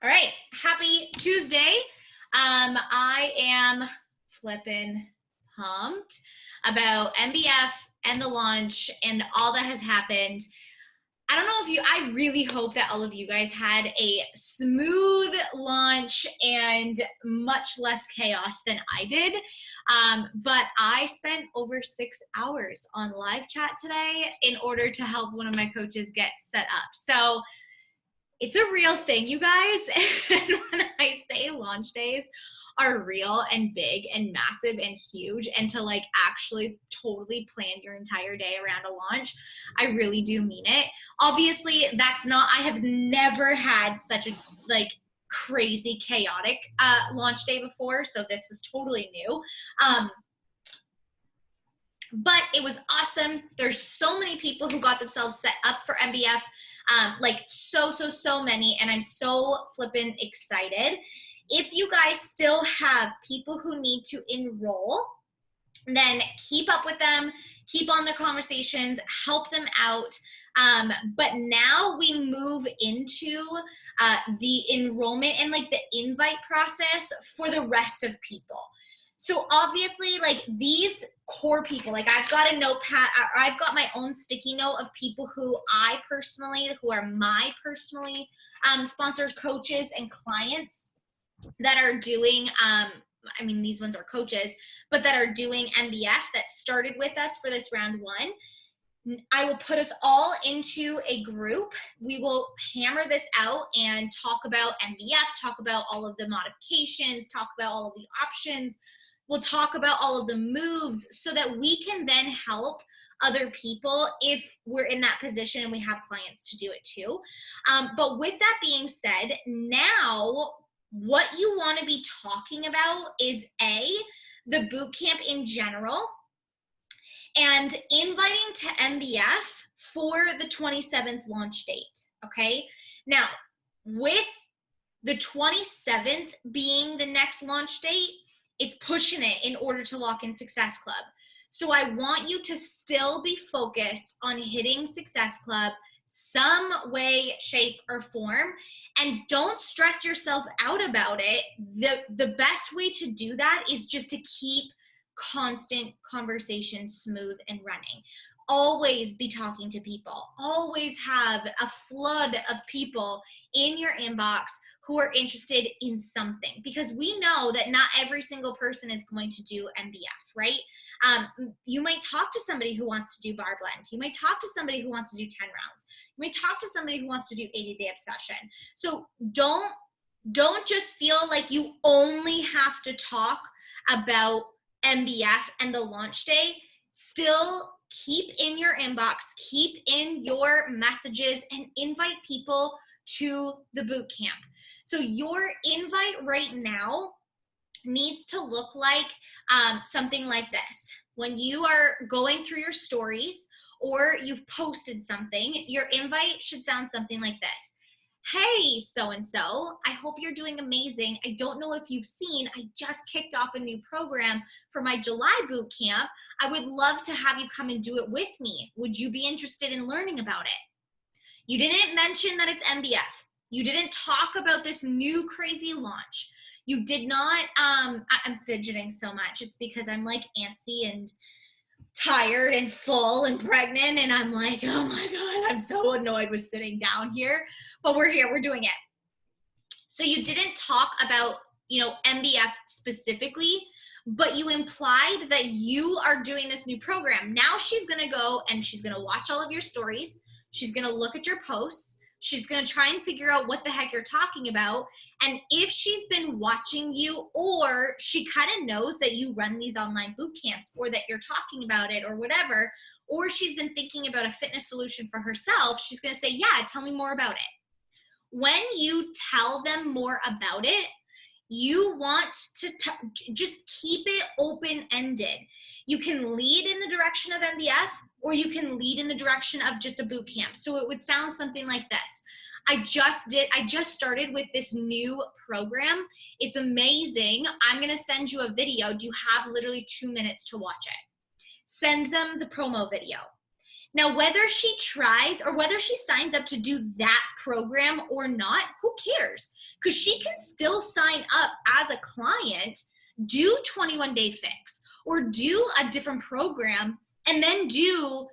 All right, happy Tuesday. I am flipping pumped about MBF and the launch and all that has happened. I don't know if I really hope that all of you guys had a smooth launch and much less chaos than I did. But I spent over 6 hours on live chat today in order to help one of my coaches get set up. So it's a real thing, you guys. And when I say launch days are real and big and massive and huge, and to like actually totally plan your entire day around a launch, I really do mean it. Obviously, I have never had such a like crazy chaotic launch day before, so this was totally new. But it was awesome. There's so many people who got themselves set up for MBF, like so many, and I'm so flippin' excited. If you guys still have people who need to enroll, then keep up with them, keep on their conversations, help them out. But now we move into the enrollment and like the invite process for the rest of people. So obviously, like these core people, like I've got a notepad, I've got my own sticky note of people who are my personally sponsored coaches and clients that are doing, these ones are coaches, but that are doing MBF that started with us for this round one. I will put us all into a group. We will hammer this out and talk about MBF, talk about all of the modifications, talk about all of the options. We'll talk about all of the moves so that we can then help other people if we're in that position and we have clients to do it too. But with that being said, now what you want to be talking about is the boot camp in general and inviting to MBF for the 27th launch date. Okay. Now, with the 27th being the next launch date, it's pushing it in order to lock in Success Club. So I want you to still be focused on hitting Success Club some way, shape, or form, and don't stress yourself out about it. The best way to do that is just to keep constant conversation smooth and running. Always be talking to people. Always have a flood of people in your inbox who are interested in something, because we know that not every single person is going to do MBF, right? You might talk to somebody who wants to do bar blend. You might talk to somebody who wants to do 10 rounds. You might talk to somebody who wants to do 80-day obsession. So don't just feel like you only have to talk about MBF and the launch day. Still keep in your inbox, keep in your messages, and invite people to the boot camp. So your invite right now needs to look like something like this. When you are going through your stories or you've posted something, your invite should sound something like this. Hey, so-and-so, I hope you're doing amazing. I don't know if you've seen, I just kicked off a new program for my July boot camp. I would love to have you come and do it with me. Would you be interested in learning about it? You didn't mention that it's MBF. You didn't talk about this new crazy launch. You did not, I'm fidgeting so much. It's because I'm like antsy and tired and full and pregnant, and I'm like, oh my God, I'm so annoyed with sitting down here, but we're here, we're doing it. So you didn't talk about, MBF specifically, but you implied that you are doing this new program. Now she's going to go and she's going to watch all of your stories. She's going to look at your posts. She's going to try and figure out what the heck you're talking about. And if she's been watching you, or she kind of knows that you run these online boot camps, or that you're talking about it or whatever, or she's been thinking about a fitness solution for herself, she's going to say, yeah, tell me more about it. When you tell them more about it, you want to just keep it open-ended. You can lead in the direction of MBF, or you can lead in the direction of just a boot camp. So it would sound something like this. I just started with this new program. It's amazing. I'm going to send you a video. Do you have literally 2 minutes to watch it? Send them the promo video. Now, whether she tries or whether she signs up to do that program or not, who cares? Because she can still sign up as a client, do 21-day fix, or do a different program, and then do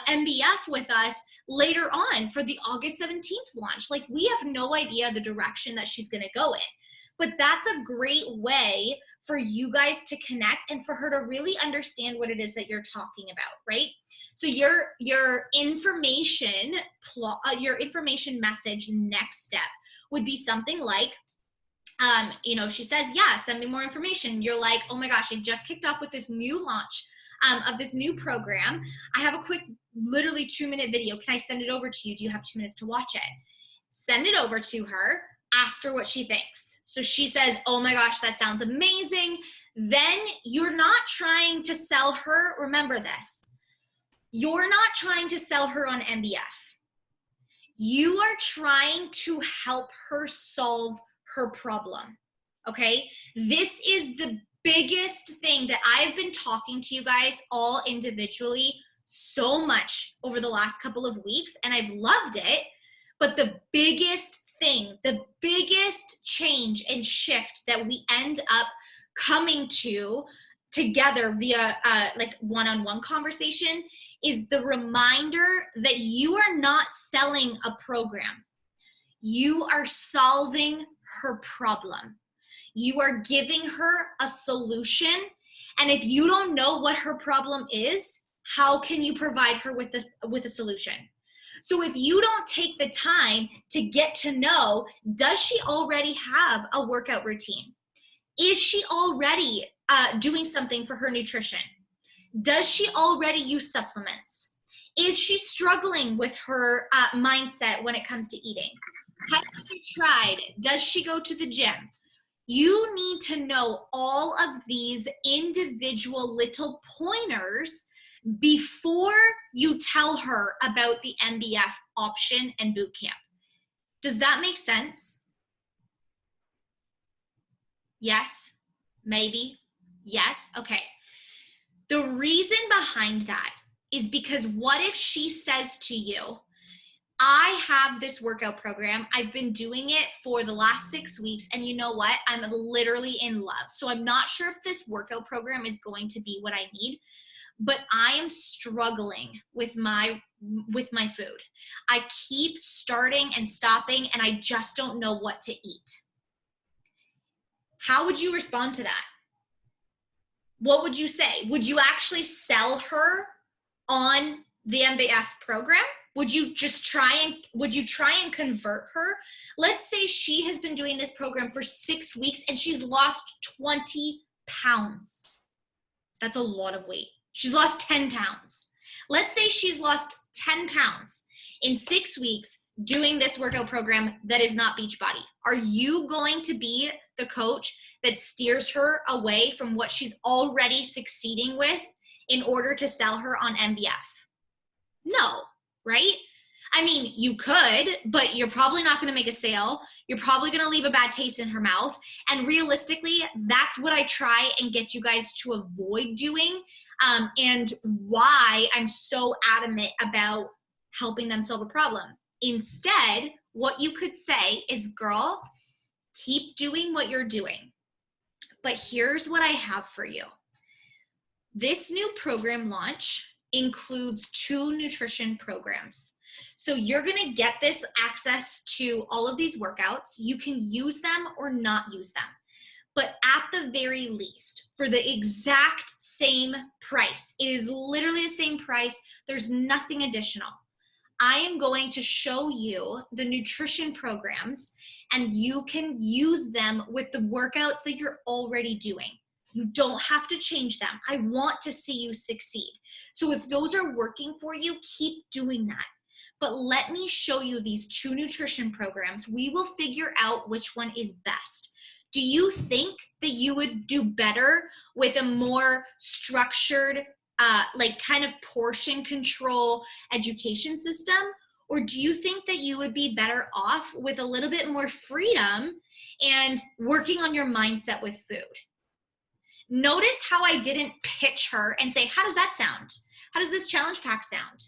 MBF with us later on for the August 17th launch. Like, we have no idea the direction that she's going to go in. But that's a great way for you guys to connect and for her to really understand what it is that you're talking about, right? So your information message next step would be something like, she says, yeah, send me more information. You're like, oh my gosh, I just kicked off with this new launch of this new program. I have a quick, literally 2-minute video. Can I send it over to you? Do you have 2 minutes to watch it? Send it over to her. Ask her what she thinks. So she says, oh my gosh, that sounds amazing. Then you're not trying to sell her. Remember this. You're not trying to sell her on MBF. You are trying to help her solve her problem, okay? This is the biggest thing that I've been talking to you guys all individually so much over the last couple of weeks, and I've loved it. But the biggest thing, the biggest change and shift that we end up coming to together via like one-on-one conversation is the reminder that you are not selling a program. You are solving her problem. You are giving her a solution. And if you don't know what her problem is, how can you provide her with a solution? So if you don't take the time to get to know, does she already have a workout routine? Is she already doing something for her nutrition? Does she already use supplements? Is she struggling with her mindset when it comes to eating? Has she tried? Does she go to the gym? You need to know all of these individual little pointers before you tell her about the MBF option and bootcamp. Does that make sense? Yes? Maybe? Yes? Okay. The reason behind that is because what if she says to you, I have this workout program. I've been doing it for the last 6 weeks. And you know what? I'm literally in love. So I'm not sure if this workout program is going to be what I need, but I am struggling with my food. I keep starting and stopping, and I just don't know what to eat. How would you respond to that? What would you say? Would you actually sell her on the MBF program? Would you try and convert her? Let's say she has been doing this program for 6 weeks and she's lost 20 pounds. That's a lot of weight. She's lost 10 pounds. Let's say she's lost 10 pounds in 6 weeks doing this workout program that is not Beachbody. Are you going to be the coach that steers her away from what she's already succeeding with in order to sell her on MBF? No, right? I mean, you could, but you're probably not going to make a sale. You're probably going to leave a bad taste in her mouth. And realistically, that's what I try and get you guys to avoid doing, and why I'm so adamant about helping them solve a problem. Instead, what you could say is, girl, keep doing what you're doing. But here's what I have for you. This new program launch includes 2 nutrition programs. So you're going to get this access to all of these workouts. You can use them or not use them. But at the very least, for the exact same price, it is literally the same price. There's nothing additional. I am going to show you the nutrition programs, and you can use them with the workouts that you're already doing. You don't have to change them. I want to see you succeed. So if those are working for you, keep doing that. But let me show you these 2 nutrition programs. We will figure out which one is best. Do you think that you would do better with a more structured, like kind of portion control education system? Or do you think that you would be better off with a little bit more freedom and working on your mindset with food? Notice how I didn't pitch her and say, how does that sound? How does this challenge pack sound?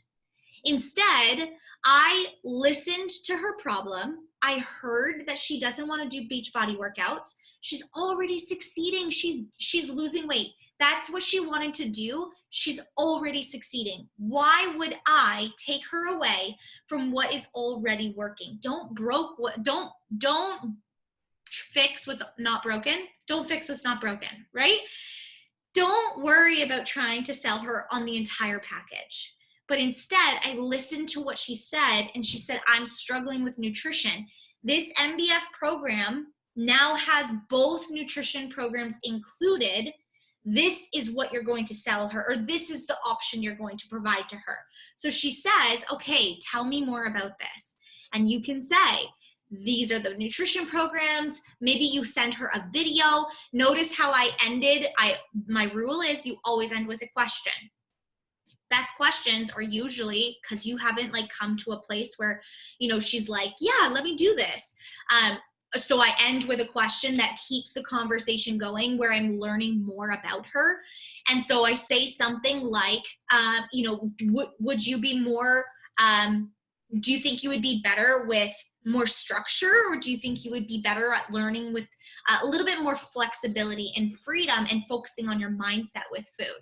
Instead, I listened to her problem. I heard that she doesn't want to do Beachbody workouts. She's already succeeding. She's losing weight. That's what she wanted to do. She's already succeeding. Why would I take her away from what is already working? Don't fix what's not broken. Don't fix what's not broken, right? Don't worry about trying to sell her on the entire package. But instead, I listened to what she said, and she said, I'm struggling with nutrition. This MBF program now has both nutrition programs included. This is what you're going to sell her, or this is the option you're going to provide to her. So she says, okay, tell me more about this. And you can say, these are the nutrition programs. Maybe you send her a video. Notice how I ended. My rule is you always end with a question. Best questions are usually because you haven't like come to a place where, you know, she's like, yeah, let me do this. So I end with a question that keeps the conversation going, where I'm learning more about her. And so I say something like, you know, would you be more, do you think you would be better with more structure, or do you think you would be better at learning with a little bit more flexibility and freedom and focusing on your mindset with food?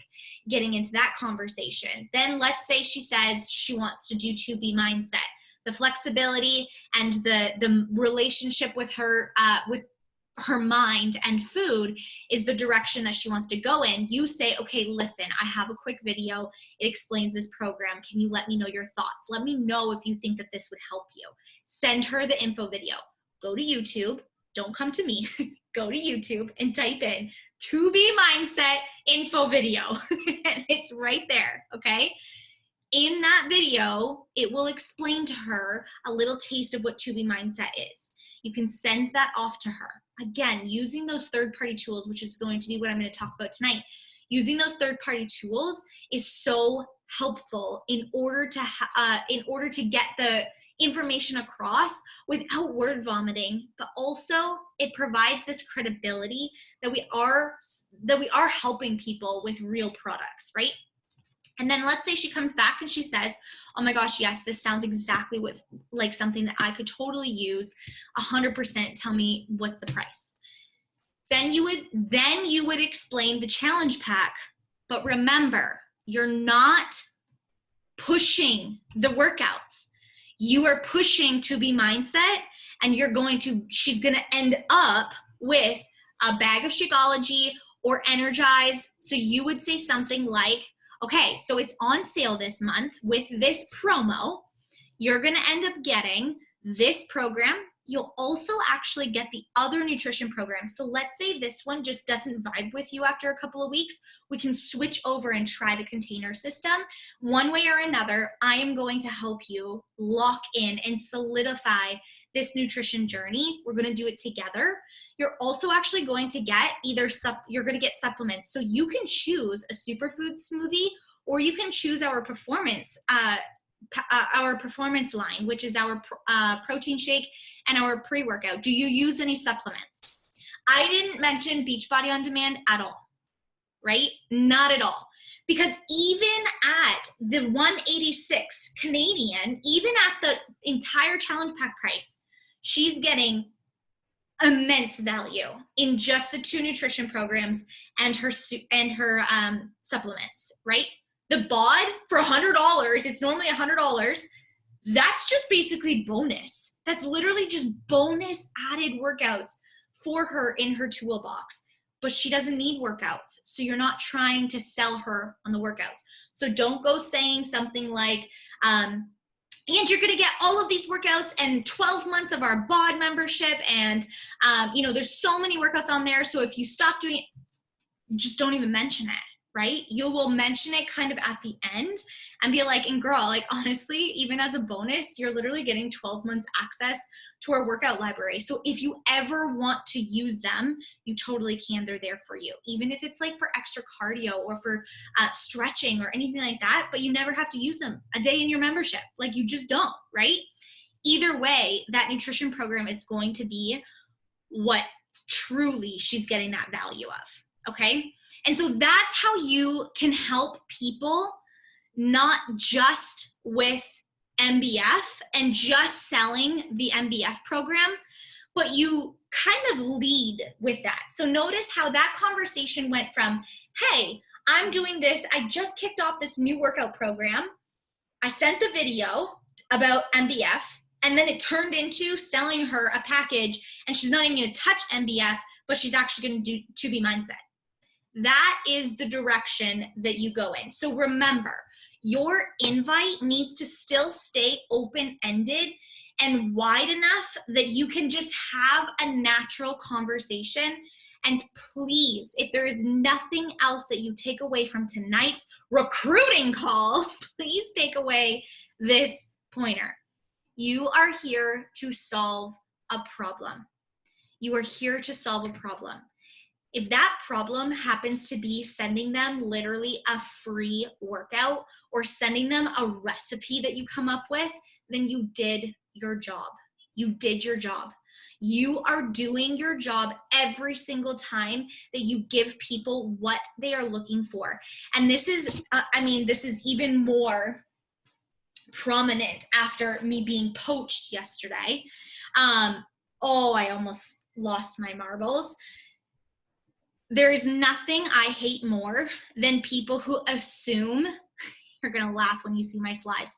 Getting into that conversation. Then let's say she says she wants to do 2B mindset. The flexibility and the relationship with her mind and food is the direction that she wants to go in. You say, okay, listen, I have a quick video. It explains this program. Can you let me know your thoughts? Let me know if you think that this would help you. Send her the info video. Go to YouTube. Don't come to me. Go to YouTube and type in 2B mindset info video. And it's right there, okay? In that video, it will explain to her a little taste of what 2B mindset is. You can send that off to her. Again, using those third-party tools, which is going to be what I'm going to talk about tonight. Using those third-party tools is so helpful in order to get the information across without word vomiting, but also it provides this credibility that we are helping people with real products, right? And then let's say she comes back and she says, oh my gosh, yes, this sounds exactly like something that I could totally use 100%. Tell me what's the price. Then you would explain the challenge pack. But remember, you're not pushing the workouts. You are pushing 2B mindset, and she's going to end up with a bag of Shakeology or Energize. So you would say something like, okay, so it's on sale this month with this promo. You're going to end up getting this program. You'll also actually get the other nutrition program. So let's say this one just doesn't vibe with you after a couple of weeks. We can switch over and try the container system. One way or another, I am going to help you lock in and solidify this nutrition journey. We're going to do it together. You're also actually going to get you're going to get supplements. So you can choose a superfood smoothie, or you can choose our performance line, which is our protein shake and our pre-workout. Do you use any supplements? I didn't mention Beachbody On Demand at all, right? Not at all. Because even at the 186 Canadian, even at the entire challenge pack price, she's getting immense value in just the 2 nutrition programs and her supplements, right? The bod for $100, it's normally $100. That's just basically bonus. That's literally just bonus added workouts for her in her toolbox. But she doesn't need workouts. So you're not trying to sell her on the workouts. So don't go saying something like, and you're going to get all of these workouts and 12 months of our bod membership. And, there's so many workouts on there. So if you stop doing it, just don't even mention it, right? You will mention it kind of at the end and be like, and girl, like honestly, even as a bonus, you're literally getting 12 months access to our workout library. So if you ever want to use them, you totally can. They're there for you. Even if it's like for extra cardio or for stretching or anything like that, but you never have to use them a day in your membership. Like you just don't, right? Either way, that nutrition program is going to be what truly she's getting that value of, okay? And so that's how you can help people not just with MBF and just selling the MBF program, but you kind of lead with that. So notice how that conversation went from, hey, I'm doing this. I just kicked off this new workout program. I sent the video about MBF, and then it turned into selling her a package, and she's not even going to touch MBF, but she's actually going to do 2B mindset. That is the direction that you go in. So remember, your invite needs to still stay open-ended and wide enough that you can just have a natural conversation. And please, if there is nothing else that you take away from tonight's recruiting call, please take away this pointer. You are here to solve a problem. You are here to solve a problem. If that problem happens to be sending them literally a free workout or sending them a recipe that you come up with, then you did your job. You did your job. You are doing your job every single time that you give people what they are looking for. And this is, this is even more prominent after me being poached yesterday. I almost lost my marbles. There is nothing I hate more than people who assume, you're going to laugh when you see my slides,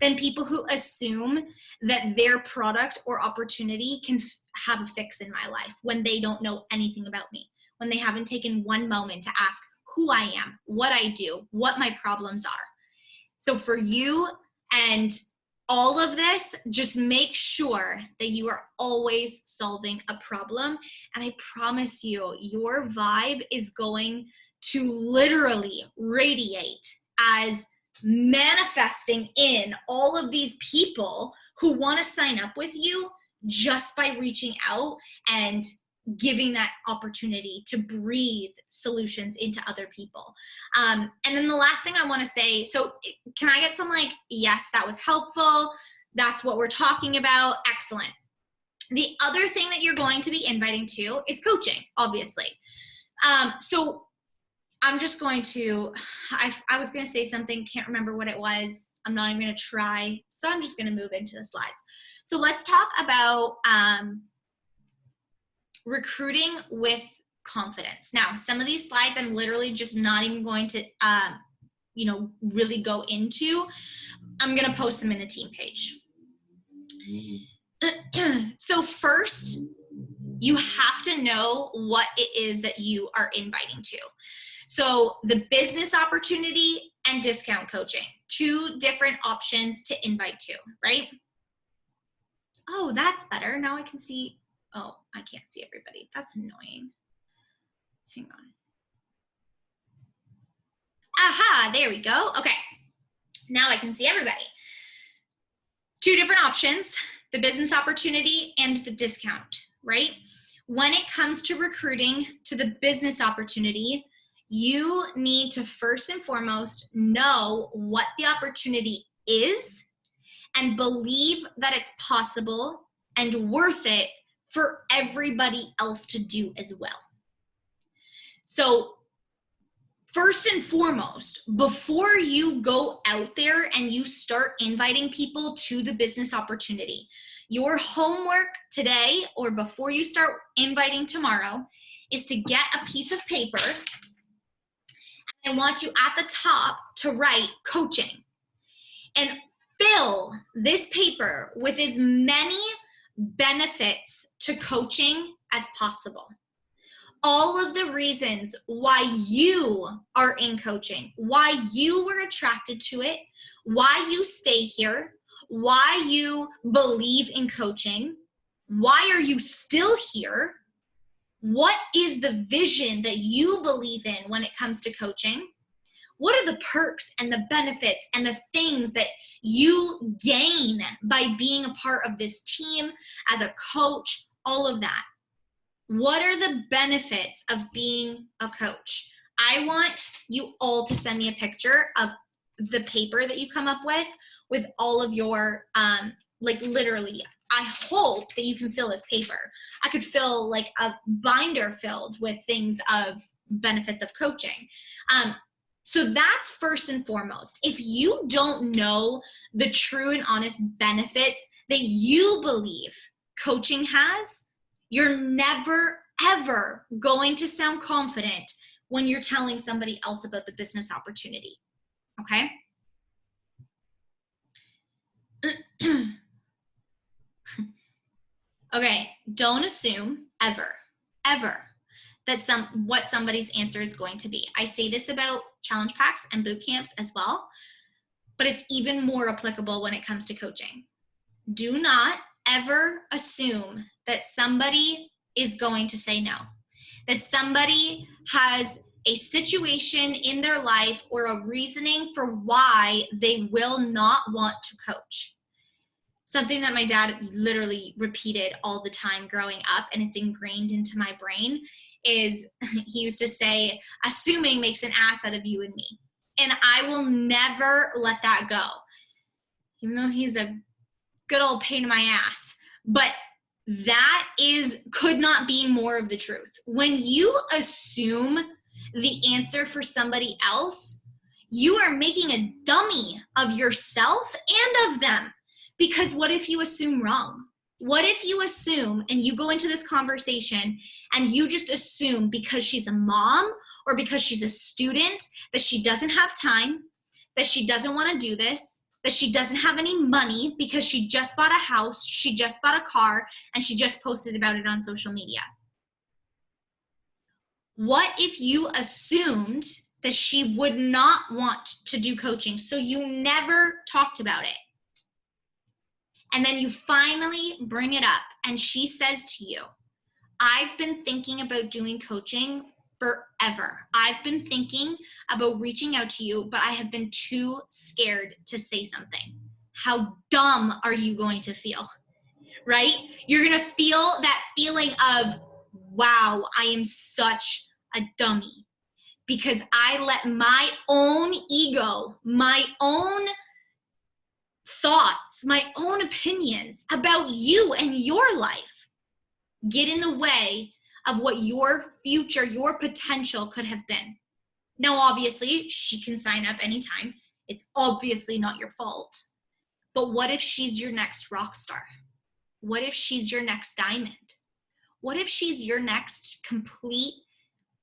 than people who assume that their product or opportunity can have a fix in my life when they don't know anything about me, when they haven't taken one moment to ask who I am, what I do, what my problems are. So for you and all of this, just make sure that you are always solving a problem. And I promise you, your vibe is going to literally radiate as manifesting in all of these people who want to sign up with you just by reaching out and giving that opportunity to breathe solutions into other people. And then the last thing I want to say, so can I get some yes, that was helpful. That's what we're talking about. Excellent. The other thing that you're going to be inviting to is coaching, obviously. So I'm just going to, I was going to say something, can't remember what it was. I'm not even going to try. So I'm just going to move into the slides. So let's talk about recruiting with confidence. Now, some of these slides I'm literally just not even going to, really go into. I'm going to post them in the team page. So first, you have to know what it is that you are inviting to. So the business opportunity and discount coaching, 2 different options to invite to, right? Oh, that's better. Now I can see. Oh, I can't see everybody. That's annoying. Hang on. Aha, there we go. Okay, now I can see everybody. 2 different options, the business opportunity and the discount, right? When it comes to recruiting to the business opportunity, you need to first and foremost know what the opportunity is and believe that it's possible and worth it for everybody else to do as well. So first and foremost, before you go out there and you start inviting people to the business opportunity, your homework today or before you start inviting tomorrow is to get a piece of paper. I want you at the top to write coaching and fill this paper with as many benefits to coaching as possible. All of the reasons why you are in coaching, why you were attracted to it, why you stay here, why you believe in coaching, why are you still here, what is the vision that you believe in when it comes to coaching, what are the perks and the benefits and the things that you gain by being a part of this team as a coach, all of that. What are the benefits of being a coach? I want you all to send me a picture of the paper that you come up with all of your, literally, I hope that you can fill this paper. I could fill a binder filled with things of benefits of coaching. So that's first and foremost. If you don't know the true and honest benefits that you believe coaching has, you're never, ever going to sound confident when you're telling somebody else about the business opportunity. Okay? Okay, don't assume ever that what somebody's answer is going to be. I say this about challenge packs and boot camps as well, but it's even more applicable when it comes to coaching. Do not ever assume that somebody is going to say no, that somebody has a situation in their life or a reasoning for why they will not want to coach. Something that my dad literally repeated all the time growing up, and it's ingrained into my brain, is he used to say, assuming makes an ass out of you and me. And I will never let that go, even though he's a good old pain in my ass. But that could not be more of the truth. When you assume the answer for somebody else, you are making a dummy of yourself and of them. Because what if you assume wrong? What if you assume and you go into this conversation and you just assume because she's a mom or because she's a student that she doesn't have time, that she doesn't want to do this, that she doesn't have any money because she just bought a house, she just bought a car, and she just posted about it on social media? What if you assumed that she would not want to do coaching, so you never talked about it? And then you finally bring it up and she says to you, I've been thinking about doing coaching forever. I've been thinking about reaching out to you, but I have been too scared to say something. How dumb are you going to feel? Right? You're going to feel that feeling of, wow, I am such a dummy because I let my own ego, my own thoughts, my own opinions about you and your life get in the way of what your future, your potential could have been. Now, obviously, she can sign up anytime. It's obviously not your fault. But what if she's your next rock star? What if she's your next diamond? What if she's your next complete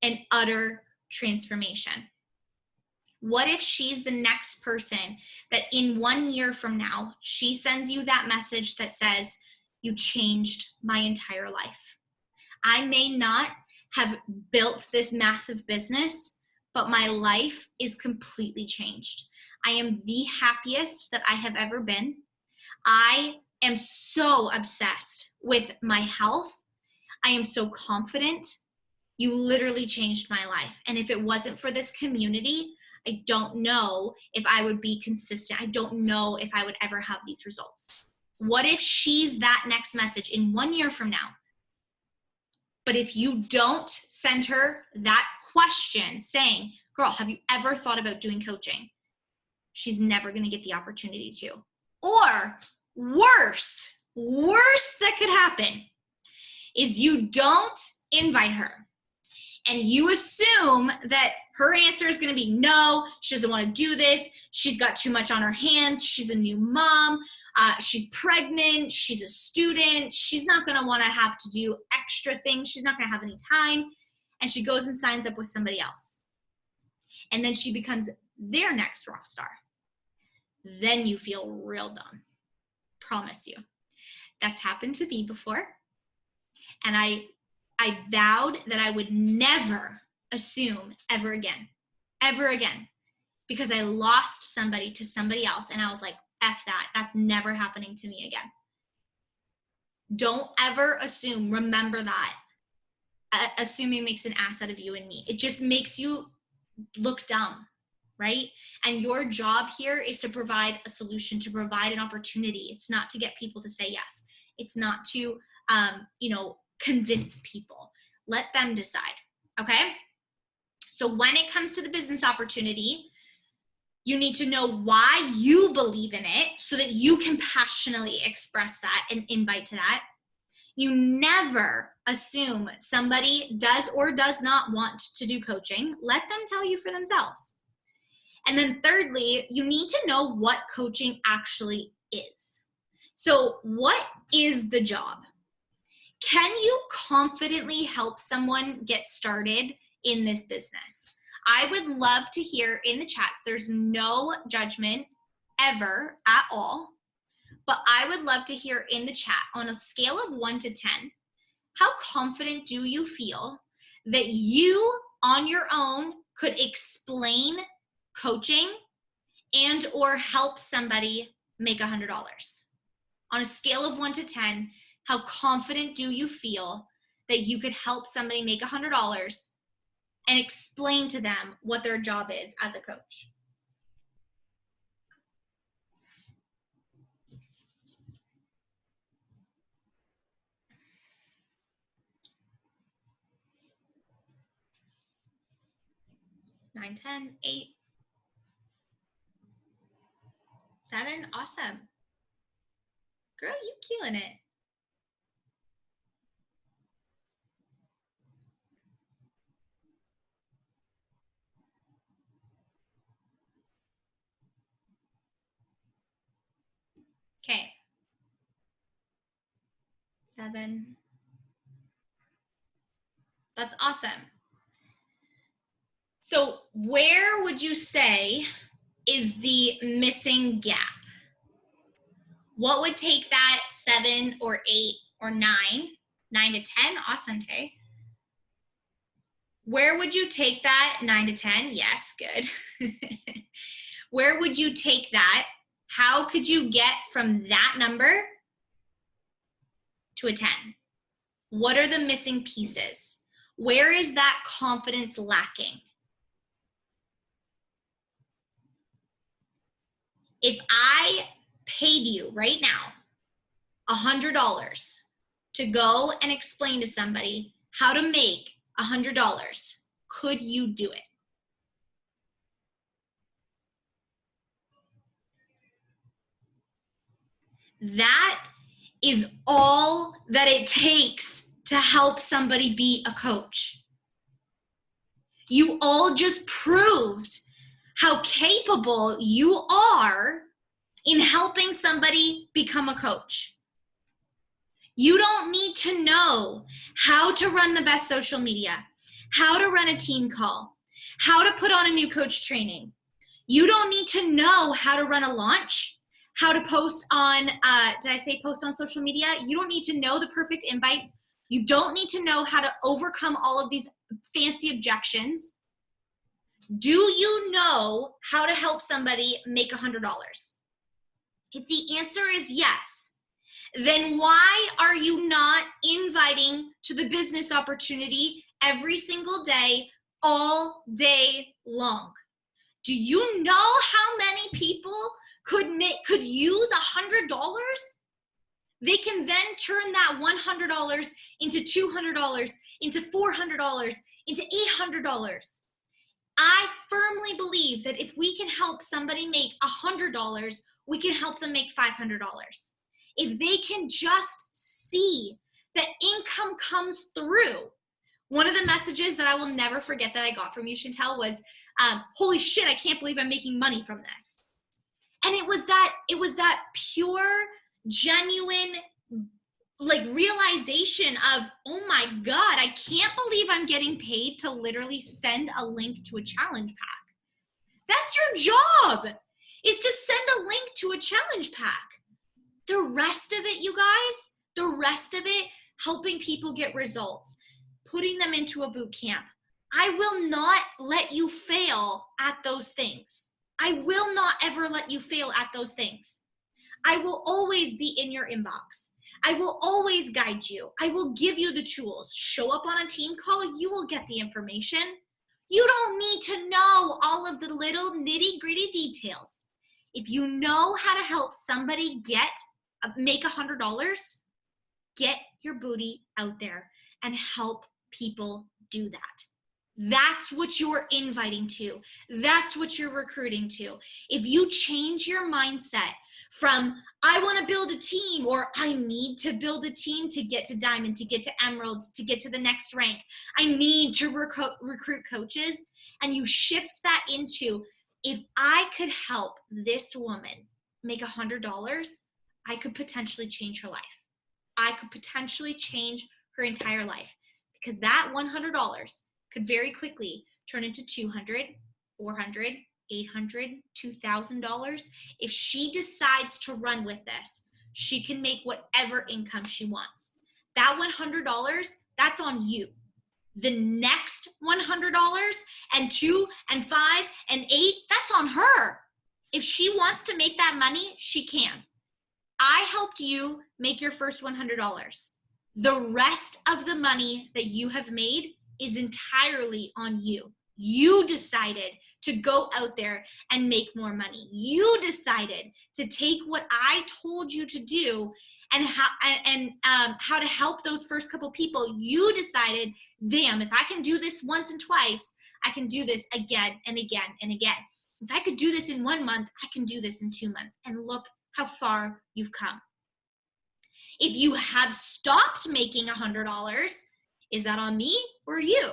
and utter transformation? What if she's the next person that in 1 year from now, she sends you that message that says, you changed my entire life. I may not have built this massive business, but my life is completely changed. I am the happiest that I have ever been. I am so obsessed with my health. I am so confident. You literally changed my life. And if it wasn't for this community, I don't know if I would be consistent. I don't know if I would ever have these results. What if she's that next message in 1 year from now? But if you don't send her that question saying, girl, have you ever thought about doing coaching? She's never going to get the opportunity to. Or worse that could happen is you don't invite her. And you assume that her answer is going to be no, she doesn't want to do this. She's got too much on her hands. She's a new mom. She's pregnant. She's a student. She's not going to want to have to do extra things. She's not going to have any time. And she goes and signs up with somebody else. And then she becomes their next rock star. Then you feel real dumb. Promise you. That's happened to me before. And I vowed that I would never assume ever again, because I lost somebody to somebody else. And I was like, F that. That's never happening to me again. Don't ever assume. Remember that. Assuming makes an ass out of you and me. It just makes you look dumb, right? And your job here is to provide a solution, to provide an opportunity. It's not to get people to say yes. It's not to, convince people. Let them decide, okay? So when it comes to the business opportunity, you need to know why you believe in it so that you can passionately express that and invite to that. You never assume somebody does or does not want to do coaching. Let them tell you for themselves. And then thirdly, you need to know what coaching actually is. So what is the job? Can you confidently help someone get started in this business? I would love to hear in the chats. There's no judgment ever at all, but I would love to hear in the chat on a scale of 1 to 10, how confident do you feel that you on your own could explain coaching and or help somebody make $100? On a scale of 1 to 10, how confident do you feel that you could help somebody make $100 and explain to them what their job is as a coach? Nine, 10, 8, 7. Awesome. Girl, you killing it. Okay. 7. That's awesome. So where would you say is the missing gap? What would take that 7 or 8 or 9? 9 to 10? Awesome, Tay. Where would you take that? 9 to 10? Yes, good. Where would you take that? How could you get from that number to a 10? What are the missing pieces? Where is that confidence lacking? If I paid you right now $100 to go and explain to somebody how to make $100, could you do it? That is all that it takes to help somebody be a coach. You all just proved how capable you are in helping somebody become a coach. You don't need to know how to run the best social media, how to run a team call, how to put on a new coach training. You don't need to know how to run a launch, how to post on, did I say post on social media? You don't need to know the perfect invites. You don't need to know how to overcome all of these fancy objections. Do you know how to help somebody make $100? If the answer is yes, then why are you not inviting to the business opportunity every single day, all day long? Do you know how many people could use $100? They can then turn that $100 into $200, into $400, into $800. I firmly believe that if we can help somebody make $100, we can help them make $500. If they can just see that income comes through. One of the messages that I will never forget that I got from you, Chantel, was, holy shit, I can't believe I'm making money from this. And it was that pure, genuine, like realization of, oh my God, I can't believe I'm getting paid to literally send a link to a challenge pack. That's your job, is to send a link to a challenge pack. The rest of it, you guys, the rest of it, helping people get results, putting them into a boot camp. I will not let you fail at those things. I will not ever let you fail at those things. I will always be in your inbox. I will always guide you. I will give you the tools. Show up on a team call, you will get the information. You don't need to know all of the little nitty-gritty details. If you know how to help somebody make $100, get your booty out there and help people do that. That's what you're inviting to. That's what you're recruiting to. If you change your mindset from, I want to build a team, or I need to build a team to get to diamond, to get to emerald, to get to the next rank, I need to recruit coaches, and you shift that into, if I could help this woman make $100, I could potentially change her life. I could potentially change her entire life, because that $100 could very quickly turn into $200, $400, $800, $2,000. If she decides to run with this, she can make whatever income she wants. That $100, that's on you. The next $100 and $2 and $5 and $8, that's on her. If she wants to make that money, she can. I helped you make your first $100. The rest of the money that you have made is entirely on you. You decided to go out there and make more money. You decided to take what I told you to do and how to help those first couple people. You decided, damn, if I can do this once and twice, I can do this again and again and again. If I could do this in 1 month, I can do this in 2 months. And look how far you've come. If you have stopped making $100, is that on me or you?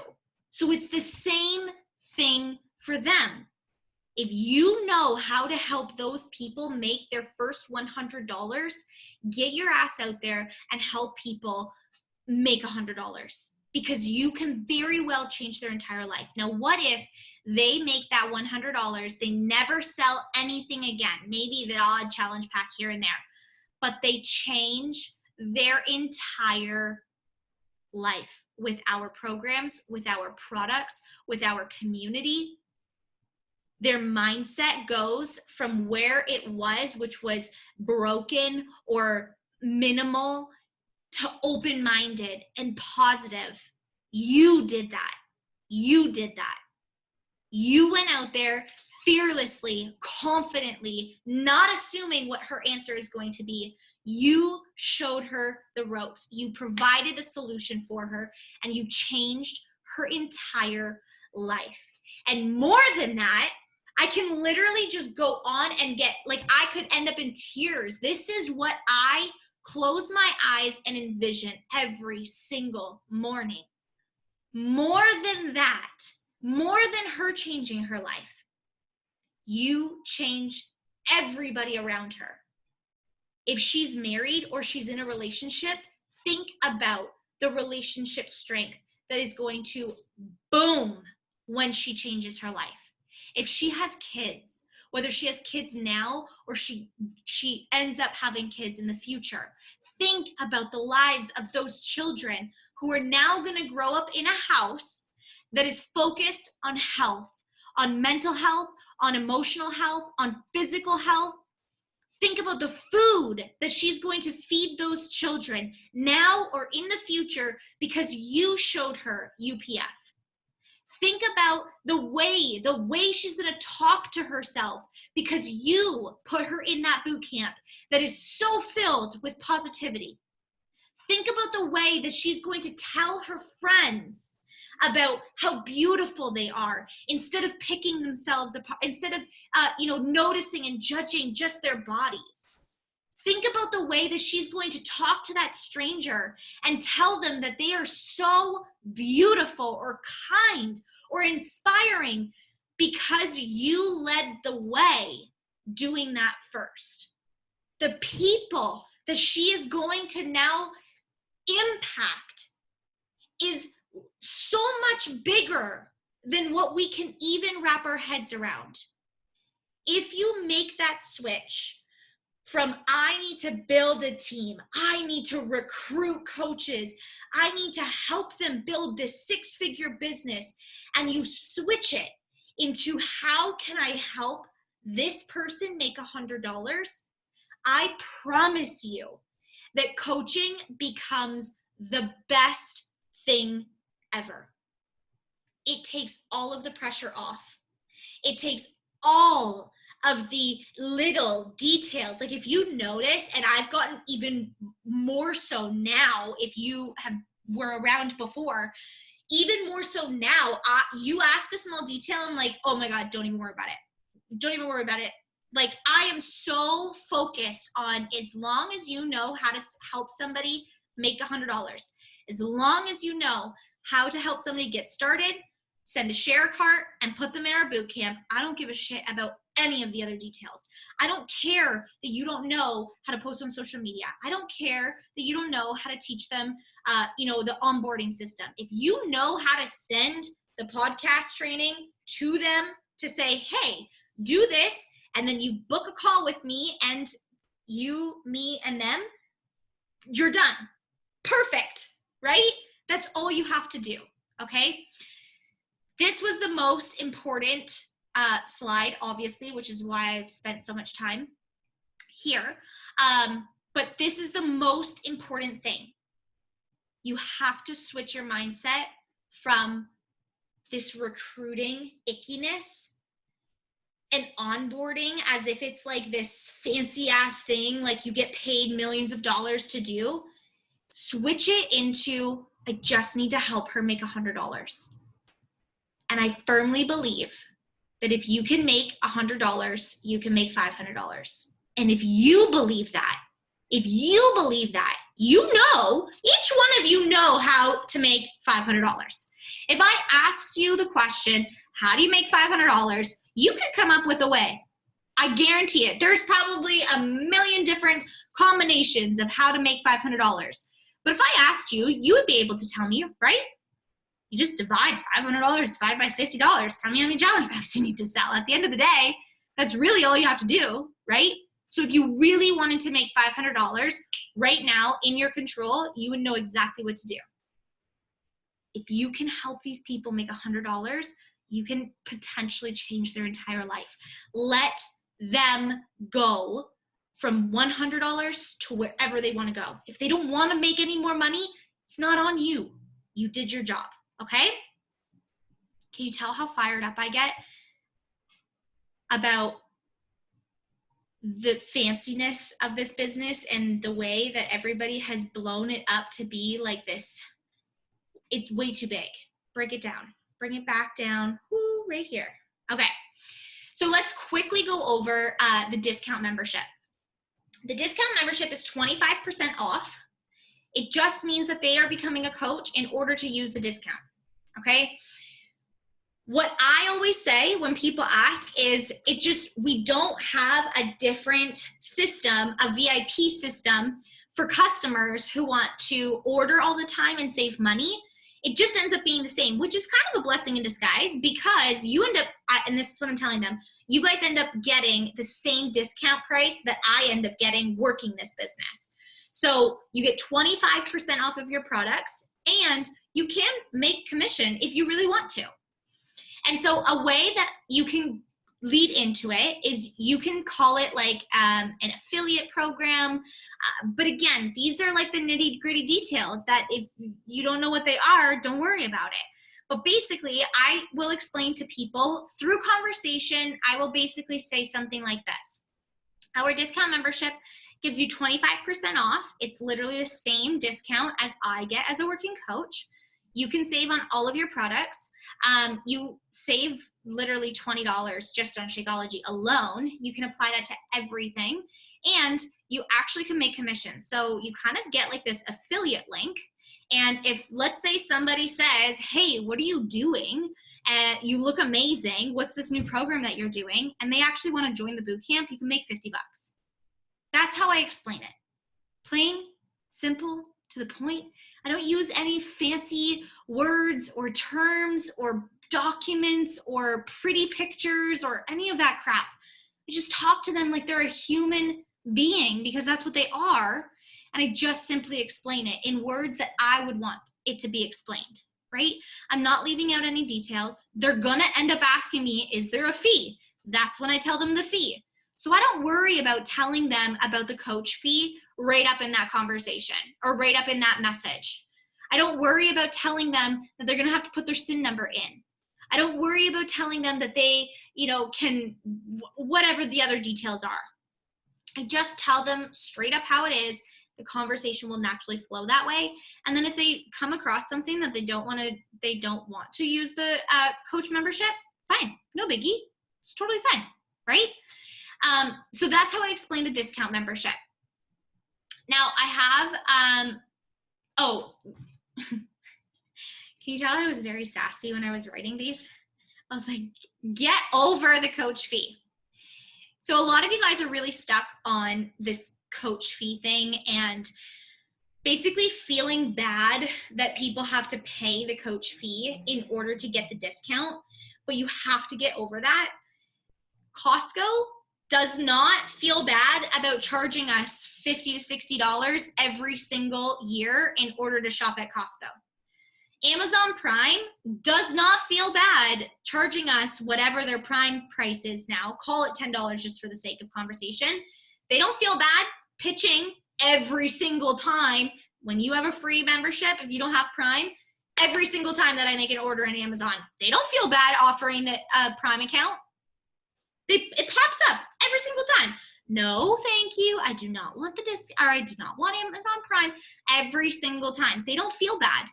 So it's the same thing for them. If you know how to help those people make their first $100, get your ass out there and help people make $100, because you can very well change their entire life. Now, what if they make that $100, they never sell anything again, maybe the odd challenge pack here and there, but they change their entire life with our programs, with our products, with our community? Their mindset goes from where it was, which was broken or minimal, to open-minded and positive. You did that. You did that. You went out there fearlessly, confidently, not assuming what her answer is going to be. You showed her the ropes. You provided a solution for her, and you changed her entire life. And more than that, I can literally just go on and I could end up in tears. This is what I close my eyes and envision every single morning. More than that, more than her changing her life, you change everybody around her. If she's married or she's in a relationship, think about the relationship strength that is going to boom when she changes her life. If she has kids, whether she has kids now or she ends up having kids in the future, think about the lives of those children who are now going to grow up in a house that is focused on health, on mental health, on emotional health, on physical health. Think about the food that she's going to feed those children now or in the future because you showed her UPF. Think about the way she's going to talk to herself because you put her in that boot camp that is so filled with positivity. Think about the way that she's going to tell her friends about how beautiful they are instead of picking themselves apart, instead of noticing and judging just their bodies. Think about the way that she's going to talk to that stranger and tell them that they are so beautiful or kind or inspiring because you led the way doing that first. The people that she is going to now impact is so much bigger than what we can even wrap our heads around. If you make that switch from I need to build a team, I need to recruit coaches, I need to help them build this 6-figure business, and you switch it into how can I help this person make $100, I promise you that coaching becomes the best thing ever. It takes all of the pressure off. It takes all of the little details. Like if you notice, and I've gotten even more so now, if you were around before, even more so now, you ask a small detail, I'm like, oh my God, don't even worry about it. Don't even worry about it. Like I am so focused on as long as you know how to help somebody make $100, as long as you know how to help somebody get started, send a share cart, and put them in our boot camp. I don't give a shit about any of the other details. I don't care that you don't know how to post on social media. I don't care that you don't know how to teach them, the onboarding system. If you know how to send the podcast training to them to say, hey, do this, and then you book a call with me and you, me, and them, you're done. Perfect, right? That's all you have to do, okay? This was the most important slide, obviously, which is why I've spent so much time here. But this is the most important thing. You have to switch your mindset from this recruiting ickiness and onboarding as if it's like this fancy ass thing, like you get paid millions of dollars to do. Switch it into, I just need to help her make $100. And I firmly believe that if you can make $100, you can make $500. And if you believe that, you know, each one of you know how to make $500. If I asked you the question, how do you make $500? You could come up with a way. I guarantee it. There's probably a million different combinations of how to make $500. But if I asked you, you would be able to tell me, right? You just divide $500 divided by $50. Tell me how many challenge packs you need to sell. At the end of the day, that's really all you have to do, right? So if you really wanted to make $500 right now in your control, you would know exactly what to do. If you can help these people make $100, you can potentially change their entire life. Let them go from $100 to wherever they want to go. If they don't want to make any more money, it's not on you. You did your job, okay? Can you tell how fired up I get about the fanciness of this business and the way that everybody has blown it up to be like this? It's way too big. Break it down. Bring it back down. Woo, right here. Okay. So let's quickly go over the discount membership. The discount membership is 25% off. It just means that they are becoming a coach in order to use the discount. Okay. What I always say when people ask is we don't have a different system, a VIP system for customers who want to order all the time and save money. It just ends up being the same, which is kind of a blessing in disguise because you end up, and this is what I'm telling them, you guys end up getting the same discount price that I end up getting working this business. So you get 25% off of your products and you can make commission if you really want to. And so a way that you can lead into it is you can call it like an affiliate program. But again, these are like the nitty gritty details that if you don't know what they are, don't worry about it. But basically, I will explain to people through conversation. I will basically say something like this. Our discount membership gives you 25% off. It's literally the same discount as I get as a working coach. You can save on all of your products. You save literally $20 just on Shakeology alone. You can apply that to everything. And you actually can make commissions. So you kind of get like this affiliate link. And if, let's say somebody says, hey, what are you doing? And you look amazing. What's this new program that you're doing? And they actually want to join the boot camp, you can make $50. That's how I explain it. Plain, simple, to the point. I don't use any fancy words or terms or documents or pretty pictures or any of that crap. I just talk to them like they're a human being because that's what they are. And I just simply explain it in words that I would want it to be explained, right? I'm not leaving out any details. They're going to end up asking me, is there a fee? That's when I tell them the fee. So I don't worry about telling them about the coach fee right up in that conversation or right up in that message. I don't worry about telling them that they're going to have to put their SIN number in. I don't worry about telling them that they, can, whatever the other details are. I just tell them straight up how it is. The conversation will naturally flow that way. And then if they come across something that they don't want to use the coach membership, fine, no biggie. It's totally fine, right? So that's how I explain the discount membership. Now I have, can Can you tell I was very sassy when I was writing these? I was like, get over the coach fee. So a lot of you guys are really stuck on this coach fee thing and basically feeling bad that people have to pay the coach fee in order to get the discount, but you have to get over that. Costco does not feel bad about charging us $50 to $60 every single year in order to shop at Costco. Amazon Prime does not feel bad charging us whatever their Prime price is now. Call it $10 just for the sake of conversation. They don't feel bad pitching every single time when you have a free membership, if you don't have Prime, every single time that I make an order on Amazon. They don't feel bad offering the Prime account. It pops up every single time. No, thank you. I do not want the discount, or I do not want Amazon Prime every single time. They don't feel bad.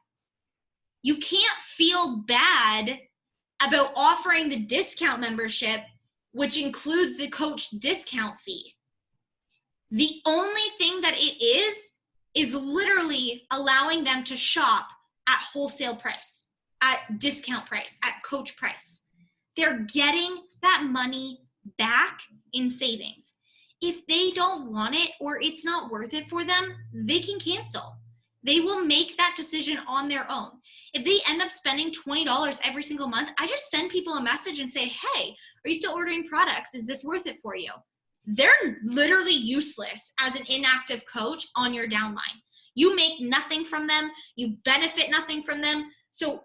You can't feel bad about offering the discount membership, which includes the coach discount fee. The only thing that it is literally allowing them to shop at wholesale price, at discount price, at coach price. They're getting that money back in savings. If they don't want it or it's not worth it for them, they can cancel. They will make that decision on their own. If they end up spending $20 every single month, I just send people a message and say, hey, are you still ordering products? Is this worth it for you? They're literally useless as an inactive coach on your downline. You make nothing from them. You benefit nothing from them. So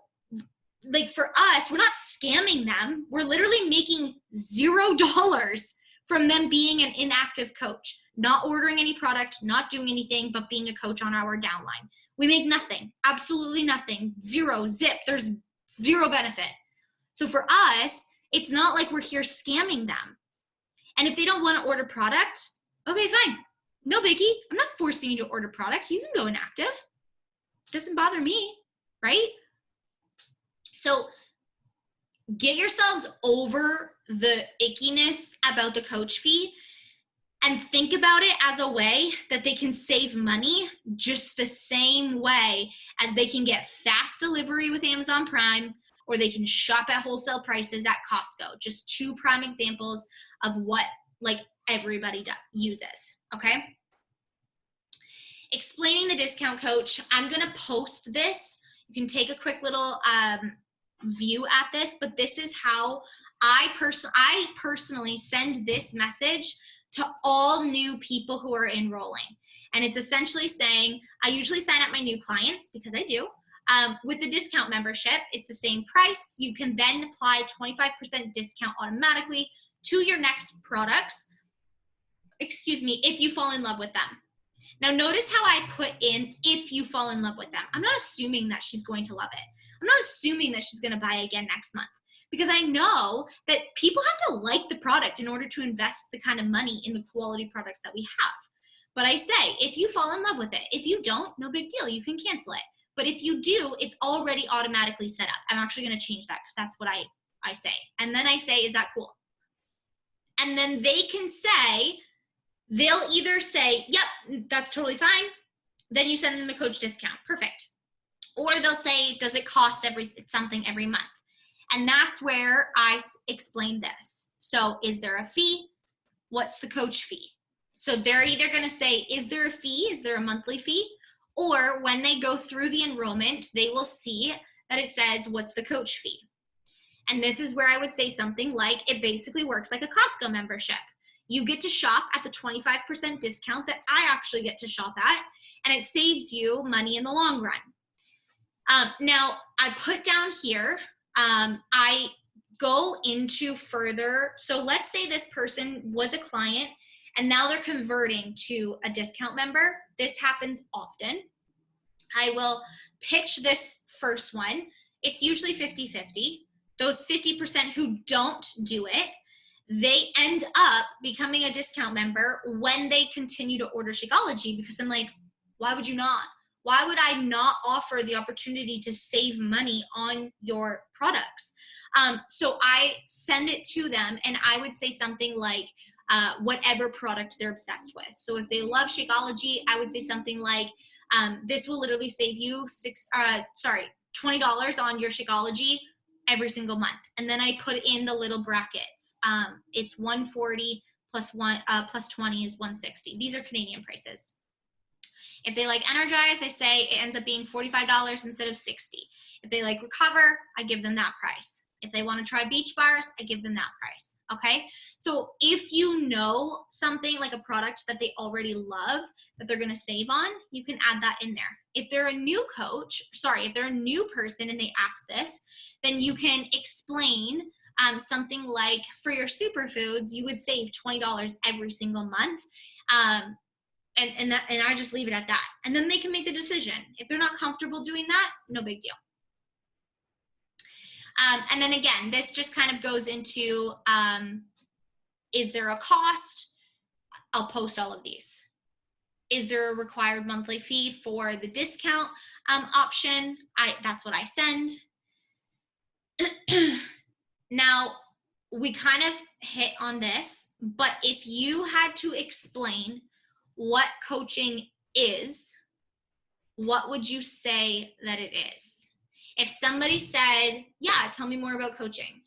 like for us, we're not scamming them. We're literally making $0 from them being an inactive coach, not ordering any product, not doing anything, but being a coach on our downline. We make nothing, absolutely nothing, zero, zip. There's zero benefit. So for us, it's not like we're here scamming them. And if they don't want to order product, okay, fine. No biggie. I'm not forcing you to order product. You can go inactive. It doesn't bother me, right? So get yourselves over the ickiness about the coach fee and think about it as a way that they can save money just the same way as they can get fast delivery with Amazon Prime or they can shop at wholesale prices at Costco. Just two prime examples of what like everybody uses, okay? Explaining the discount coach, I'm gonna post this. You can take a quick little view at this, but this is how I personally send this message to all new people who are enrolling. And it's essentially saying, I usually sign up my new clients because I do. With the discount membership, it's the same price. You can then apply 25% discount automatically to your next products, if you fall in love with them. Now notice how I put in, if you fall in love with them. I'm not assuming that she's going to love it. I'm not assuming that she's going to buy again next month because I know that people have to like the product in order to invest the kind of money in the quality products that we have. But I say, if you fall in love with it, if you don't, no big deal, you can cancel it. But if you do, it's already automatically set up. I'm actually going to change that because that's what I say. And then I say, is that cool? And then they can say, they'll either say, yep, that's totally fine. Then you send them a coach discount. Perfect. Or they'll say, does it cost something every month? And that's where I explain this. So is there a fee? What's the coach fee? So they're either going to say, is there a fee? Is there a monthly fee? Or when they go through the enrollment, they will see that it says, what's the coach fee? And this is where I would say something like, it basically works like a Costco membership. You get to shop at the 25% discount that I actually get to shop at, and it saves you money in the long run. Now, I put down here, I go into further. So let's say this person was a client, and now they're converting to a discount member. This happens often. I will pitch this first one. It's usually 50-50. Those 50% who don't do it, they end up becoming a discount member when they continue to order Shakeology, because I'm like, why would you not? Why would I not offer the opportunity to save money on your products? So I send it to them, and I would say something like whatever product they're obsessed with. So if they love Shakeology, I would say something like, this will literally save you $20 on your Shakeology every single month. And then I put in the little brackets. It's 140 plus 20 is 160. These are Canadian prices. If they like Energize, I say it ends up being $45 instead of $60. If they like Recover, I give them that price. If they want to try beach bars, I give them that price, okay? So if you know something like a product that they already love that they're gonna save on, you can add that in there. If they're a new if they're a new person and they ask this, then you can explain something like for your superfoods, you would save $20 every single month. And I just leave it at that. And then they can make the decision. If they're not comfortable doing that, no big deal. And then again, this just kind of goes into, is there a cost? I'll post all of these. Is there a required monthly fee for the discount option? That's what I send. Now, we kind of hit on this, but if you had to explain what coaching is, what would you say that it is? If somebody said, yeah, tell me more about coaching,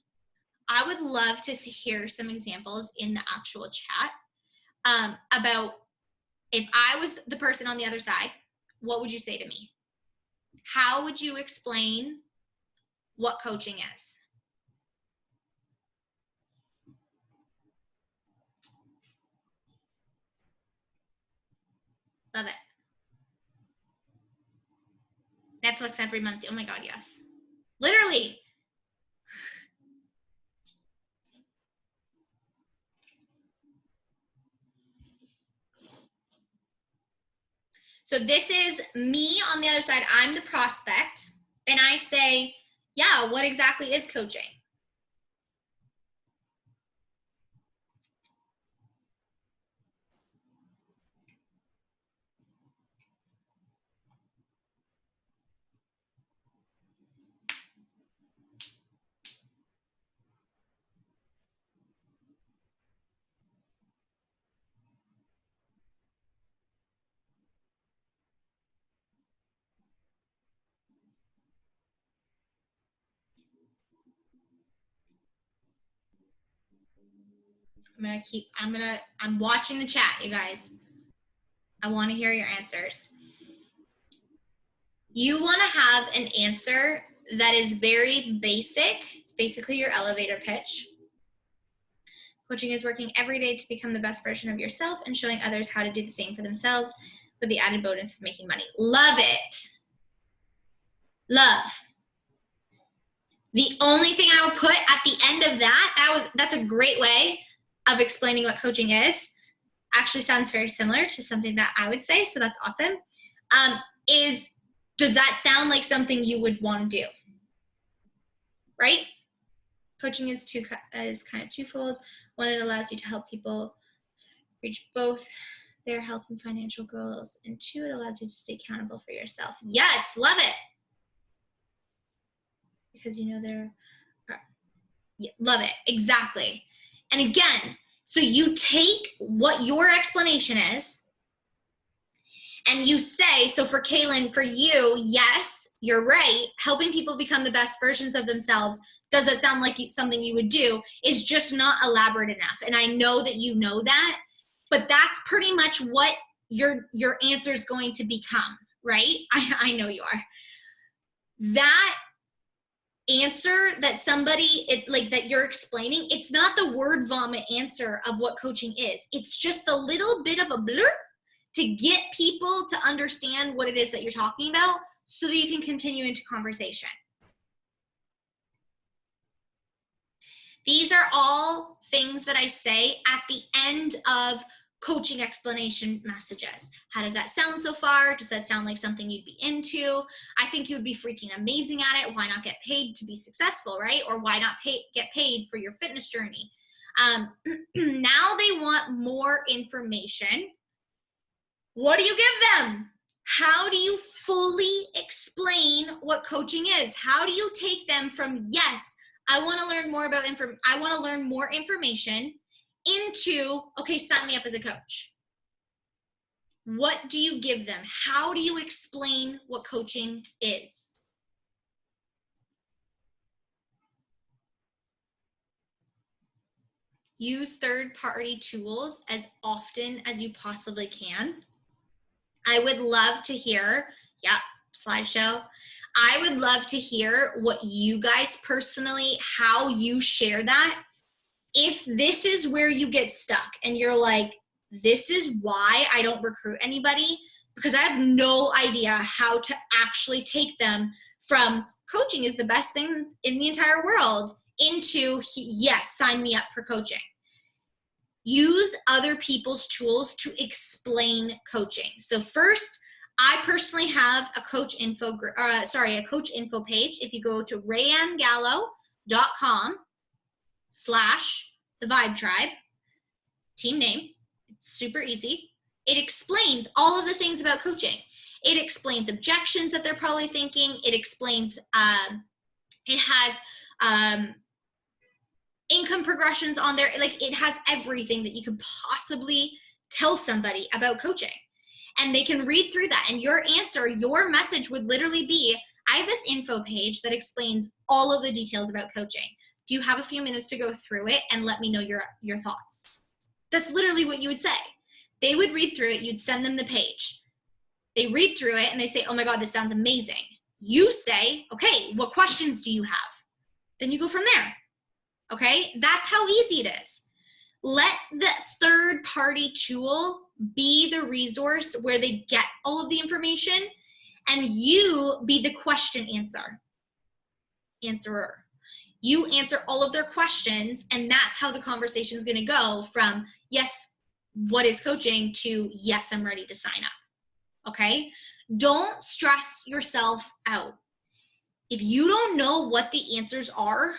I would love to hear some examples in the actual chat about if I was the person on the other side, what would you say to me? How would you explain what coaching is? Love it. Netflix every month. Oh my God, yes. Literally. So this is me on the other side. I'm the prospect. And I say, yeah, what exactly is coaching? I'm watching the chat, you guys. I want to hear your answers. You want to have an answer that is very basic. It's basically your elevator pitch. Coaching is working every day to become the best version of yourself and showing others how to do the same for themselves with the added bonus of making money. Love it. Love. The only thing I would put at the end of that's a great way of explaining what coaching is. Actually sounds very similar to something that I would say, so that's awesome. Does that sound like something you would want to do? Right? Coaching is kind of twofold. One, it allows you to help people reach both their health and financial goals. And two, it allows you to stay accountable for yourself. Yes, love it. Because you know love it, exactly. And again, so you take what your explanation is and you say, so for Kaylin, for you, yes, you're right. Helping people become the best versions of themselves, does that sound like something you would do? Is just not elaborate enough. And I know that you know that, but that's pretty much what your answer is going to become, right? I know you are. That answer that that you're explaining, it's not the word vomit answer of what coaching is. It's just a little bit of a blur to get people to understand what it is that you're talking about so that you can continue into conversation. These are all things that I say at the end of coaching explanation messages. How does that sound so far? Does that sound like something you'd be into? I think you would be freaking amazing at it. Why not get paid to be successful, right? Or why not get paid for your fitness journey? Now they want more information. What do you give them? How do you fully explain what coaching is? How do you take them from, yes, I want to learn more about I want to learn more information, into, okay, sign me up as a coach? What do you give them? How do you explain what coaching is? use third-party tools as often as you possibly can. I would love to hear, yeah, slideshow. I would love to hear what you guys personally, how you share that. If this is where you get stuck and you're like, this is why I don't recruit anybody, because I have no idea how to actually take them from coaching is the best thing in the entire world into, yes, sign me up for coaching. Use other people's tools to explain coaching. So first, I personally have a coach info page. If you go to rayangallo.com/the Vibe Tribe, team name, it's super easy. It explains all of the things about coaching. It explains objections that they're probably thinking. It explains, it has income progressions on there. Like, it has everything that you could possibly tell somebody about coaching. And they can read through that. And your answer, your message would literally be, I have this info page that explains all of the details about coaching. Do you have a few minutes to go through it and let me know your thoughts? That's literally what you would say. They would read through it. You'd send them the page. They read through it and they say, oh my God, this sounds amazing. You say, okay, what questions do you have? Then you go from there. Okay, that's how easy it is. Let the third-party tool be the resource where they get all of the information, and you be the question answerer. You answer all of their questions, and that's how the conversation is going to go from, yes, what is coaching, to yes, I'm ready to sign up. Okay? Don't stress yourself out. If you don't know what the answers are,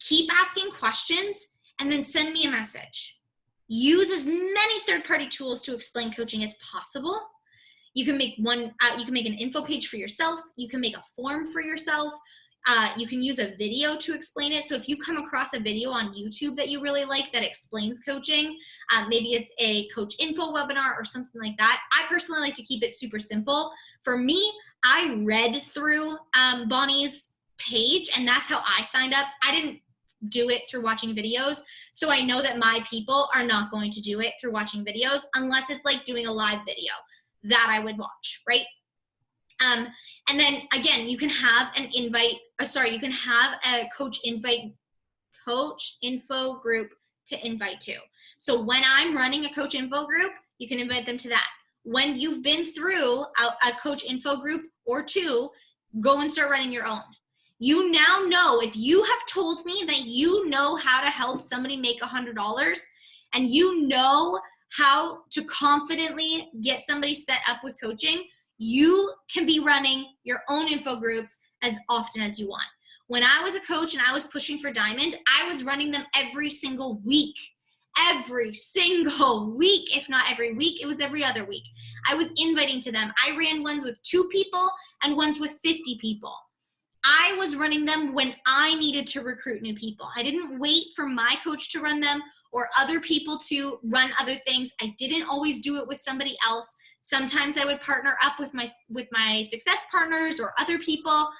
keep asking questions and then send me a message. Use as many third-party tools to explain coaching as possible. You can make you can make an info page for yourself. You can make a form for yourself. You can use a video to explain it. So if you come across a video on YouTube that you really like that explains coaching, maybe it's a coach info webinar or something like that. I personally like to keep it super simple. For me, I read through Bonnie's page, and that's how I signed up. I didn't do it through watching videos. So I know that my people are not going to do it through watching videos unless it's like doing a live video that I would watch, right? And then again, you can have you can have a coach info group to invite to. So when I'm running a coach info group, you can invite them to that. When you've been through a coach info group or two, go and start running your own. You now know, if you have told me that you know how to help somebody make $100 and you know how to confidently get somebody set up with coaching, you can be running your own info groups as often as you want. When I was a coach and I was pushing for Diamond, I was running them every single week. Every single week, if not every week, it was every other week. I was inviting to them. I ran ones with 2 people and ones with 50 people. I was running them when I needed to recruit new people. I didn't wait for my coach to run them or other people to run other things. I didn't always do it with somebody else. Sometimes I would partner up with my success partners or other people.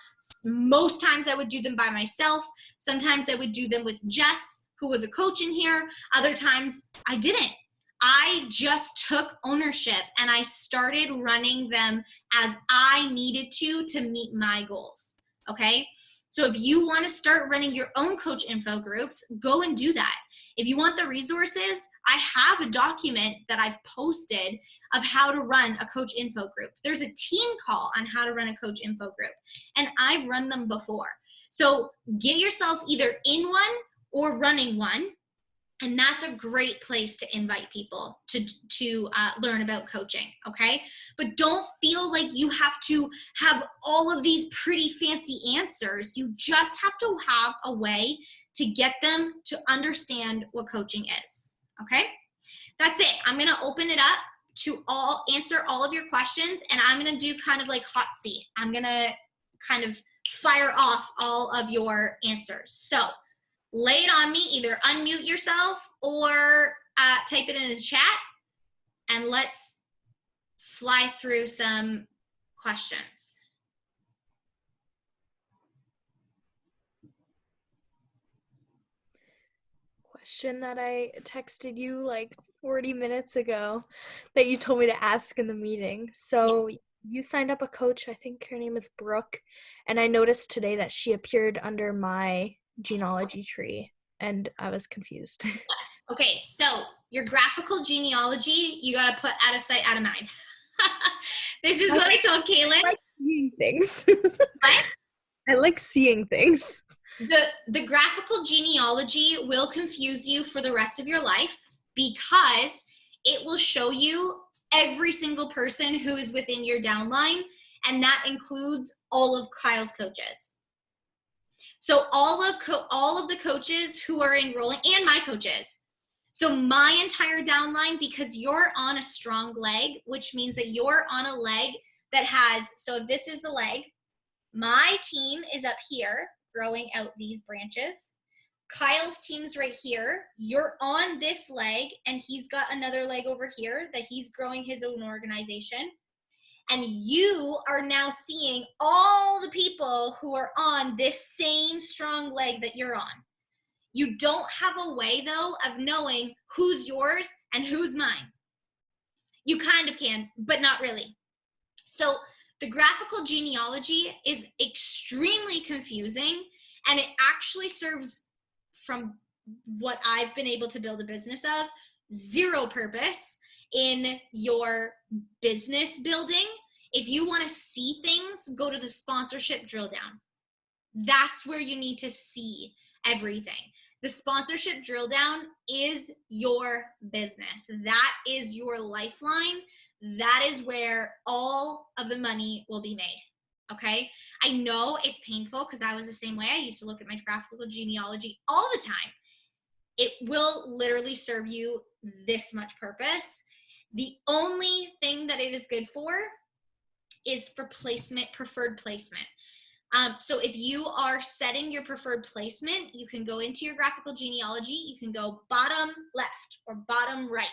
Most times I would do them by myself. Sometimes I would do them with Jess, who was a coach in here. Other times I didn't. I just took ownership and I started running them as I needed to meet my goals. Okay, so if you want to start running your own coach info groups, go and do that. If you want the resources, I have a document that I've posted of how to run a coach info group. There's a team call on how to run a coach info group, and I've run them before. So get yourself either in one or running one, and that's a great place to invite people to learn about coaching, okay? But don't feel like you have to have all of these pretty fancy answers. You just have to have a way to get them to understand what coaching is, okay? That's it. I'm gonna open it up to answer all of your questions, and I'm gonna do kind of like hot seat. I'm gonna kind of fire off all of your answers. So lay it on me, either unmute yourself or type it in the chat, and let's fly through some questions. question that I texted you like 40 minutes ago that you told me to ask in the meeting. So you signed up a coach, I think her name is Brooke, and I noticed today that she appeared under my genealogy tree, and I was confused. Okay, so your graphical genealogy, you got to put out of sight, out of mind. This is what I told Kaylin. I like seeing things. What? I like seeing things. The graphical genealogy will confuse you for the rest of your life because it will show you every single person who is within your downline, and that includes all of Kyle's coaches. So all of the coaches who are enrolling, and my coaches. So my entire downline, because you're on a strong leg, which means that you're on a leg that has, so if this is the leg, my team is up here growing out these branches. Kyle's team's right here. You're on this leg, and he's got another leg over here that he's growing his own organization. And you are now seeing all the people who are on this same strong leg that you're on. You don't have a way, though, of knowing who's yours and who's mine. You kind of can, but not really. So the graphical genealogy is extremely confusing, and it actually serves, from what I've been able to build a business of, zero purpose in your business building. If you want to see things, go to the sponsorship drill down. That's where you need to see everything. The sponsorship drill down is your business. That is your lifeline. That is where all of the money will be made. Okay? I know it's painful because I was the same way. I used to look at my graphical genealogy all the time. It will literally serve you this much purpose. The only thing that it is good for is for placement, preferred placement. So if you are setting your preferred placement, you can go into your graphical genealogy, you can go bottom left or bottom right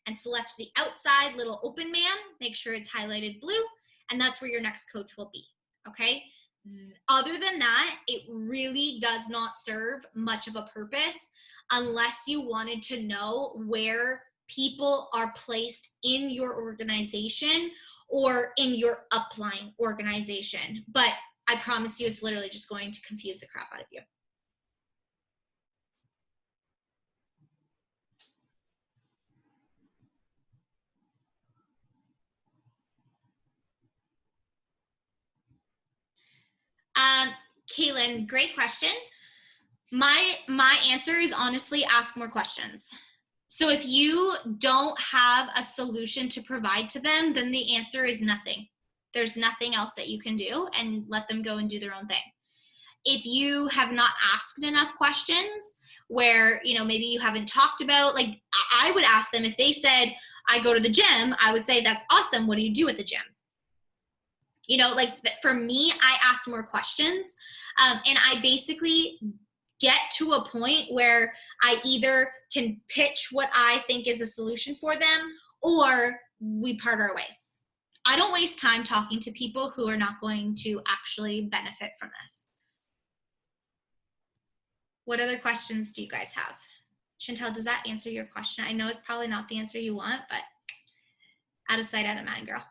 and select the outside little open man, make sure it's highlighted blue, and that's where your next coach will be, okay? Other than that, it really does not serve much of a purpose unless you wanted to know where people are placed in your organization or in your upline organization. But I promise you, it's literally just going to confuse the crap out of you. Kaylin, great question. My answer is honestly ask more questions. So if you don't have a solution to provide to them, then the answer is nothing. There's nothing else that you can do, and let them go and do their own thing. If you have not asked enough questions where, you know, maybe you haven't talked about, like I would ask them if they said, I go to the gym, I would say, that's awesome. What do you do at the gym? You know, like for me, I ask more questions, and I basically get to a point where I either can pitch what I think is a solution for them, or we part our ways. I don't waste time talking to people who are not going to actually benefit from this. What other questions do you guys have? Chantel, does that answer your question? I know it's probably not the answer you want, but out of sight, out of mind, girl.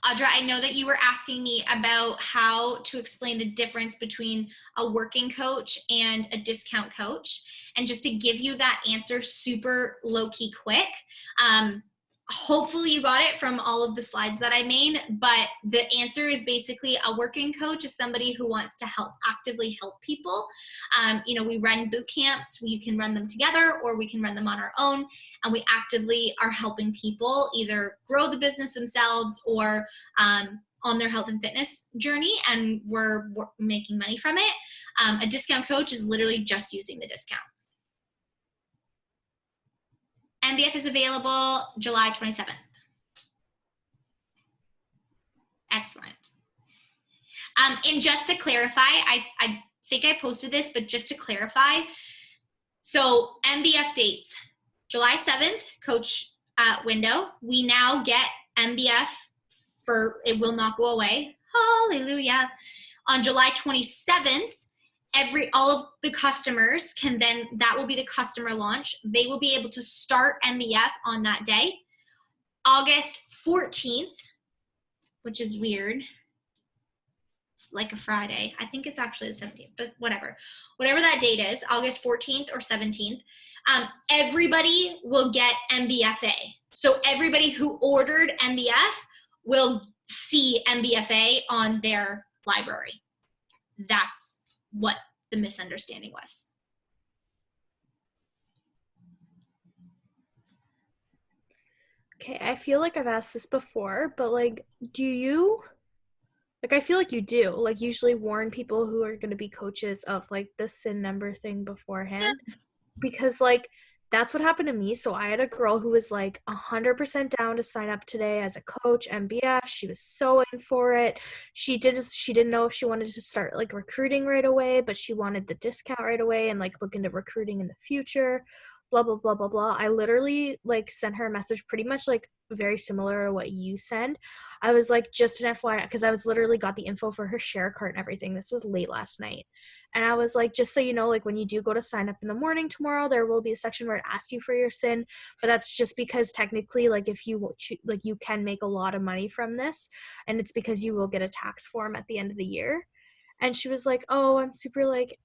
Audra, I know that you were asking me about how to explain the difference between a working coach and a discount coach. And just to give you that answer super low-key quick, hopefully you got it from all of the slides that I made, but the answer is basically a working coach is somebody who wants to actively help people. You know, we run boot camps, you can run them together or we can run them on our own, and we actively are helping people either grow the business themselves or on their health and fitness journey, and we're making money from it. A discount coach is literally just using the discount. MBF is available July 27th. Excellent. And just to clarify, I think I posted this, but just to clarify, so MBF dates, July 7th, coach window. We now get MBF for, it will not go away. Hallelujah. On July 27th, all of the customers can then, that will be the customer launch. They will be able to start MBF on that day. August 14th, which is weird. It's like a Friday. I think it's actually the 17th, but whatever that date is, August 14th or 17th, everybody will get MBFA. So everybody who ordered MBF will see MBFA on their library. That's what the misunderstanding was. Okay, I feel like I've asked this before, but like, do you, like, I feel like you do, like, usually warn people who are going to be coaches of like the SIN number thing beforehand? Because like, that's what happened to me. So I had a girl who was like 100% down to sign up today as a coach, MBF. She was so in for it. She didn't know if she wanted to start like recruiting right away, but she wanted the discount right away and like look into recruiting in the future, blah, blah, blah, blah, blah. I literally like sent her a message pretty much like very similar to what you send. I was like, just an FYI, because I was literally got the info for her share cart and everything. This was late last night. And I was like, just so you know, like when you do go to sign up in the morning tomorrow, there will be a section where it asks you for your SIN. But that's just because technically, like if you like, you can make a lot of money from this, and it's because you will get a tax form at the end of the year. And she was like, oh, I'm super like,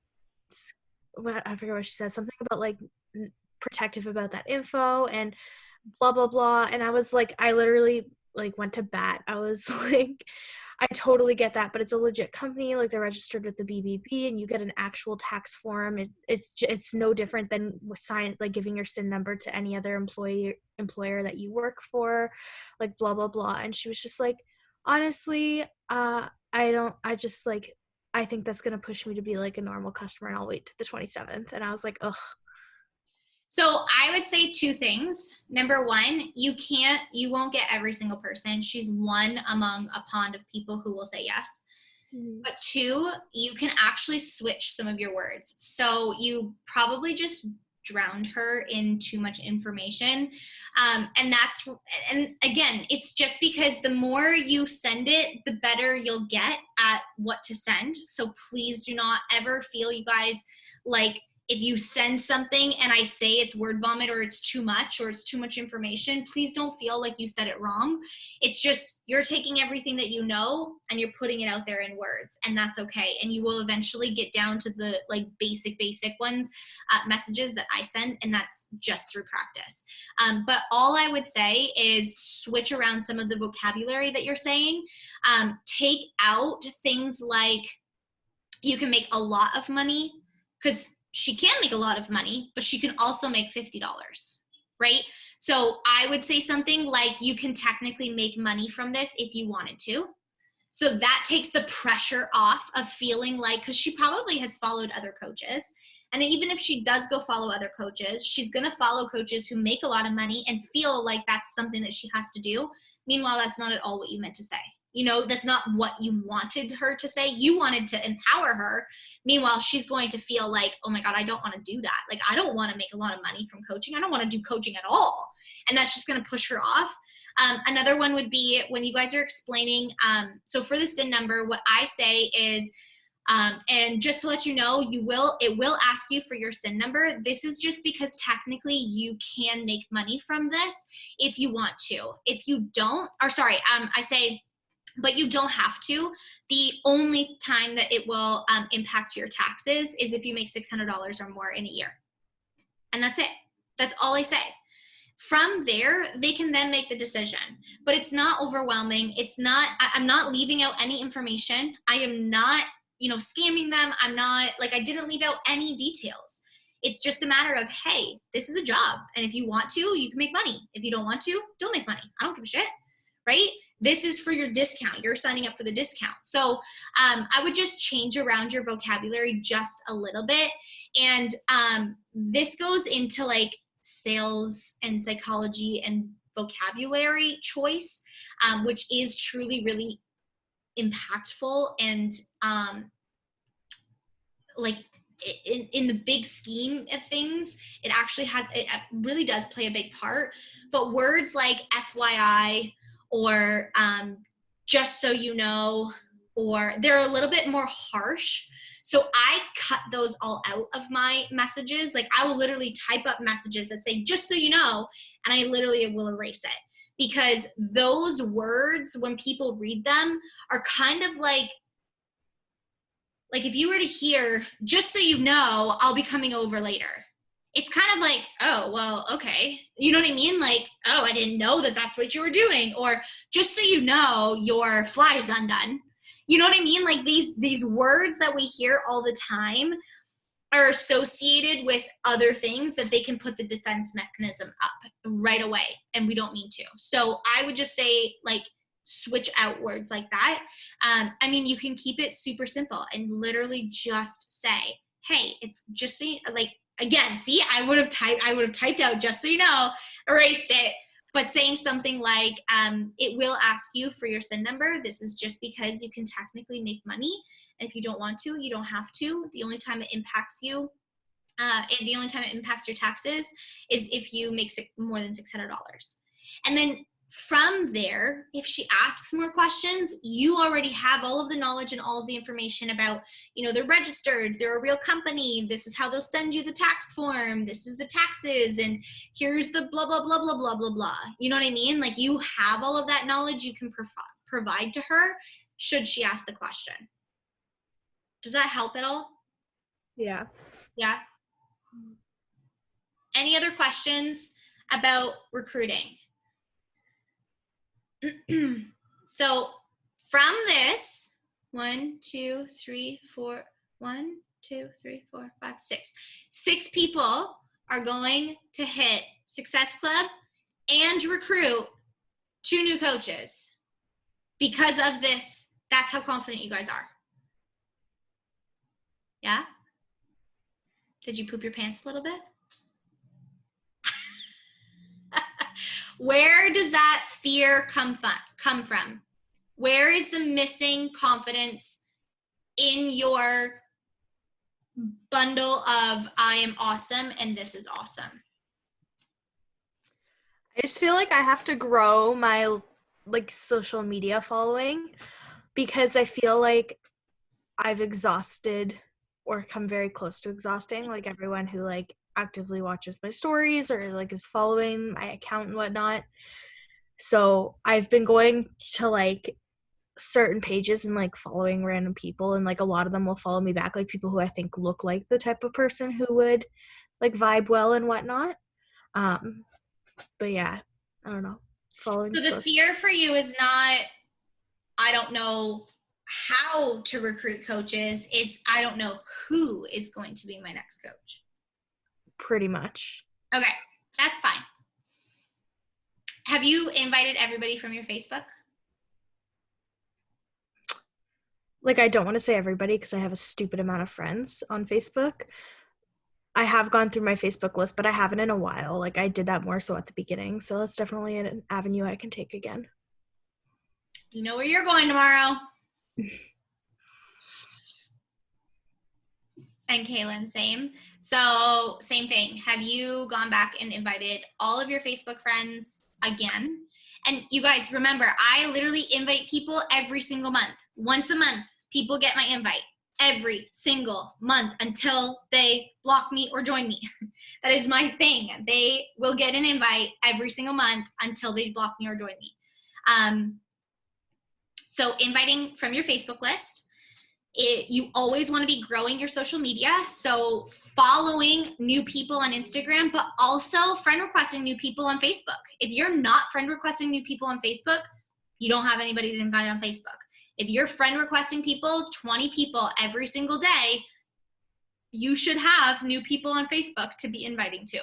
I forget what she said, something about like protective about that info and blah blah blah. And I was like, I literally like went to bat. I was like, I totally get that, but it's a legit company, like they're registered with the BBB and you get an actual tax form. It's no different than like giving your SIN number to any other employer that you work for, like blah blah blah. And she was just like, honestly, I think that's gonna push me to be like a normal customer, and I'll wait to the 27th. And I was like, ugh. So I would say two things. Number one, you won't get every single person. She's one among a pond of people who will say yes. Mm-hmm. But two, you can actually switch some of your words. So you probably just drowned her in too much information. And again, it's just because the more you send it, the better you'll get at what to send. So please do not ever feel, you guys, like, if you send something and I say it's word vomit or it's too much information, please don't feel like you said it wrong. It's just you're taking everything that you know and you're putting it out there in words, and that's okay. And you will eventually get down to the like basic ones, messages that I send, and that's just through practice. But all I would say is switch around some of the vocabulary that you're saying. Take out things like you can make a lot of money, because she can make a lot of money, but she can also make $50, right? So I would say something like, you can technically make money from this if you wanted to. So that takes the pressure off of feeling like, because she probably has followed other coaches. And even if she does go follow other coaches, she's going to follow coaches who make a lot of money and feel like that's something that she has to do. Meanwhile, that's not at all what you meant to say. You know, that's not what you wanted her to say. You wanted to empower her. Meanwhile, she's going to feel like, oh my God, I don't want to do that. Like, I don't want to make a lot of money from coaching. I don't want to do coaching at all. And that's just going to push her off. Another one would be when you guys are explaining. So for the SIN number, what I say is, and just to let you know, it will ask you for your SIN number. This is just because technically you can make money from this if you want to. If you don't, I say, but you don't have to. The only time that it will impact your taxes is if you make $600 or more in a year. And that's it. That's all I say. From there, they can then make the decision. But it's not overwhelming. I'm not leaving out any information. I am not, scamming them. I didn't leave out any details. It's just a matter of, hey, this is a job. And if you want to, you can make money. If you don't want to, don't make money. I don't give a shit, right? This is for your discount. You're signing up for the discount. So I would just change around your vocabulary just a little bit. And this goes into like sales and psychology and vocabulary choice, which is truly really impactful. And in the big scheme of things, it really does play a big part. But words like FYI, or just so you know, or they're a little bit more harsh. So I cut those all out of my messages. Like I will literally type up messages that say, just so you know, and I literally will erase it. Because those words, when people read them, are kind of like if you were to hear, just so you know, I'll be coming over later. It's kind of like, oh, well, okay. You know what I mean? Like, oh, I didn't know that that's what you were doing. Or just so you know, your fly is undone. You know what I mean? Like these words that we hear all the time are associated with other things that they can put the defense mechanism up right away, and we don't mean to. So I would just say, like, switch out words like that. I mean, you can keep it super simple and literally just say, hey, it's just so you, like, again, see, I would have typed out just so you know, erased it. But saying something like, it will ask you for your SIN number. This is just because you can technically make money. And if you don't want to, you don't have to. The only time it impacts you, the only time it impacts your taxes is if you make more than $600. And then from there, if she asks more questions, you already have all of the knowledge and all of the information about, you know, they're registered, they're a real company, this is how they'll send you the tax form, this is the taxes, and here's the blah, blah, blah, blah, blah, blah, blah. You know what I mean? Like, you have all of that knowledge you can provide to her should she ask the question. Does that help at all? Yeah. Yeah. Any other questions about recruiting? So from this, 1, 2, 3, 4, 1, 2, 3, 4, 5, 6. 6 people are going to hit Success Club and recruit 2 new coaches because of this. That's how confident you guys are. Yeah? Did you poop your pants a little bit? Where does that fear come from? Where is the missing confidence in your bundle of I am awesome and this is awesome? I just feel like I have to grow my like social media following because I feel like I've exhausted or come very close to exhausting like everyone who like actively watches my stories or like is following my account and whatnot. So I've been going to like certain pages and like following random people, and like a lot of them will follow me back, like people who I think look like the type of person who would like vibe well and whatnot. But yeah, I don't know. Following. So the fear for you is not, I don't know how to recruit coaches. It's, I don't know who is going to be my next coach. Pretty much. Okay, that's fine. Have you invited everybody from your Facebook? Like, I don't want to say everybody because I have a stupid amount of friends on Facebook. I have gone through my Facebook list, but I haven't in a while. Like, I did that more so at the beginning. So that's definitely an avenue I can take again. You know where you're going tomorrow. And Kaylin, same. So same thing. Have you gone back and invited all of your Facebook friends again? And you guys, remember, I literally invite people every single month. Once a month, people get my invite every single month until they block me or join me. That is my thing. They will get an invite every single month until they block me or join me. So inviting from your Facebook list. You always want to be growing your social media. So following new people on Instagram, but also friend requesting new people on Facebook. If you're not friend requesting new people on Facebook, you don't have anybody to invite on Facebook. If you're friend requesting people, 20 people every single day, you should have new people on Facebook to be inviting to.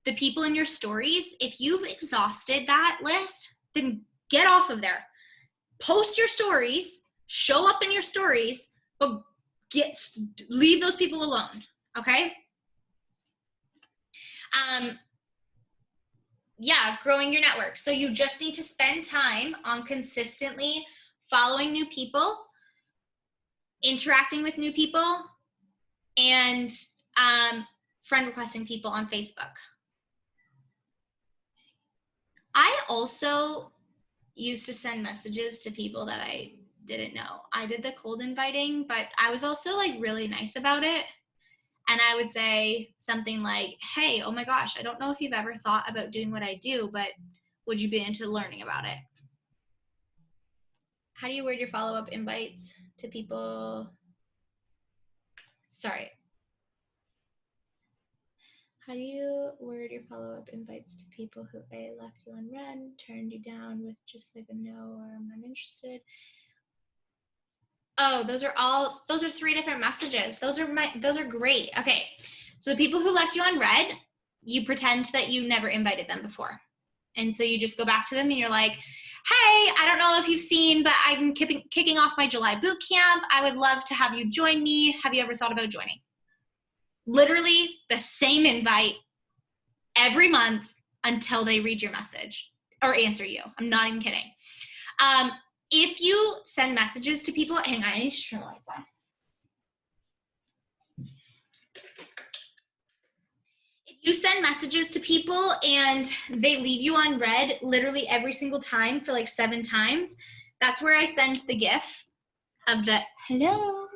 The people in your stories, if you've exhausted that list, then get off of there. Post your stories, show up in your stories, but leave those people alone, okay? Yeah, growing your network. So you just need to spend time on consistently following new people, interacting with new people, and friend requesting people on Facebook. I also, used to send messages to people that I didn't know. I did the cold inviting, but I was also like really nice about it. And I would say something like, hey, oh my gosh, I don't know if you've ever thought about doing what I do, but would you be into learning about it? How do you word your follow-up invites to people? Sorry. How do you word your follow-up invites to people who A, left you on red, turned you down with just like a no or I'm not interested? Oh, those are 3 different messages. Those are great. Okay. So the people who left you on red, you pretend that you never invited them before. And so you just go back to them and you're like, hey, I don't know if you've seen, but I'm kicking off my July boot camp. I would love to have you join me. Have you ever thought about joining? Literally the same invite every month until they read your message or answer you. I'm not even kidding. If you send messages to people, hang on, I need to turn the lights on. If you send messages to people and they leave you on red literally every single time for like 7 times, that's where I send the GIF of the hello,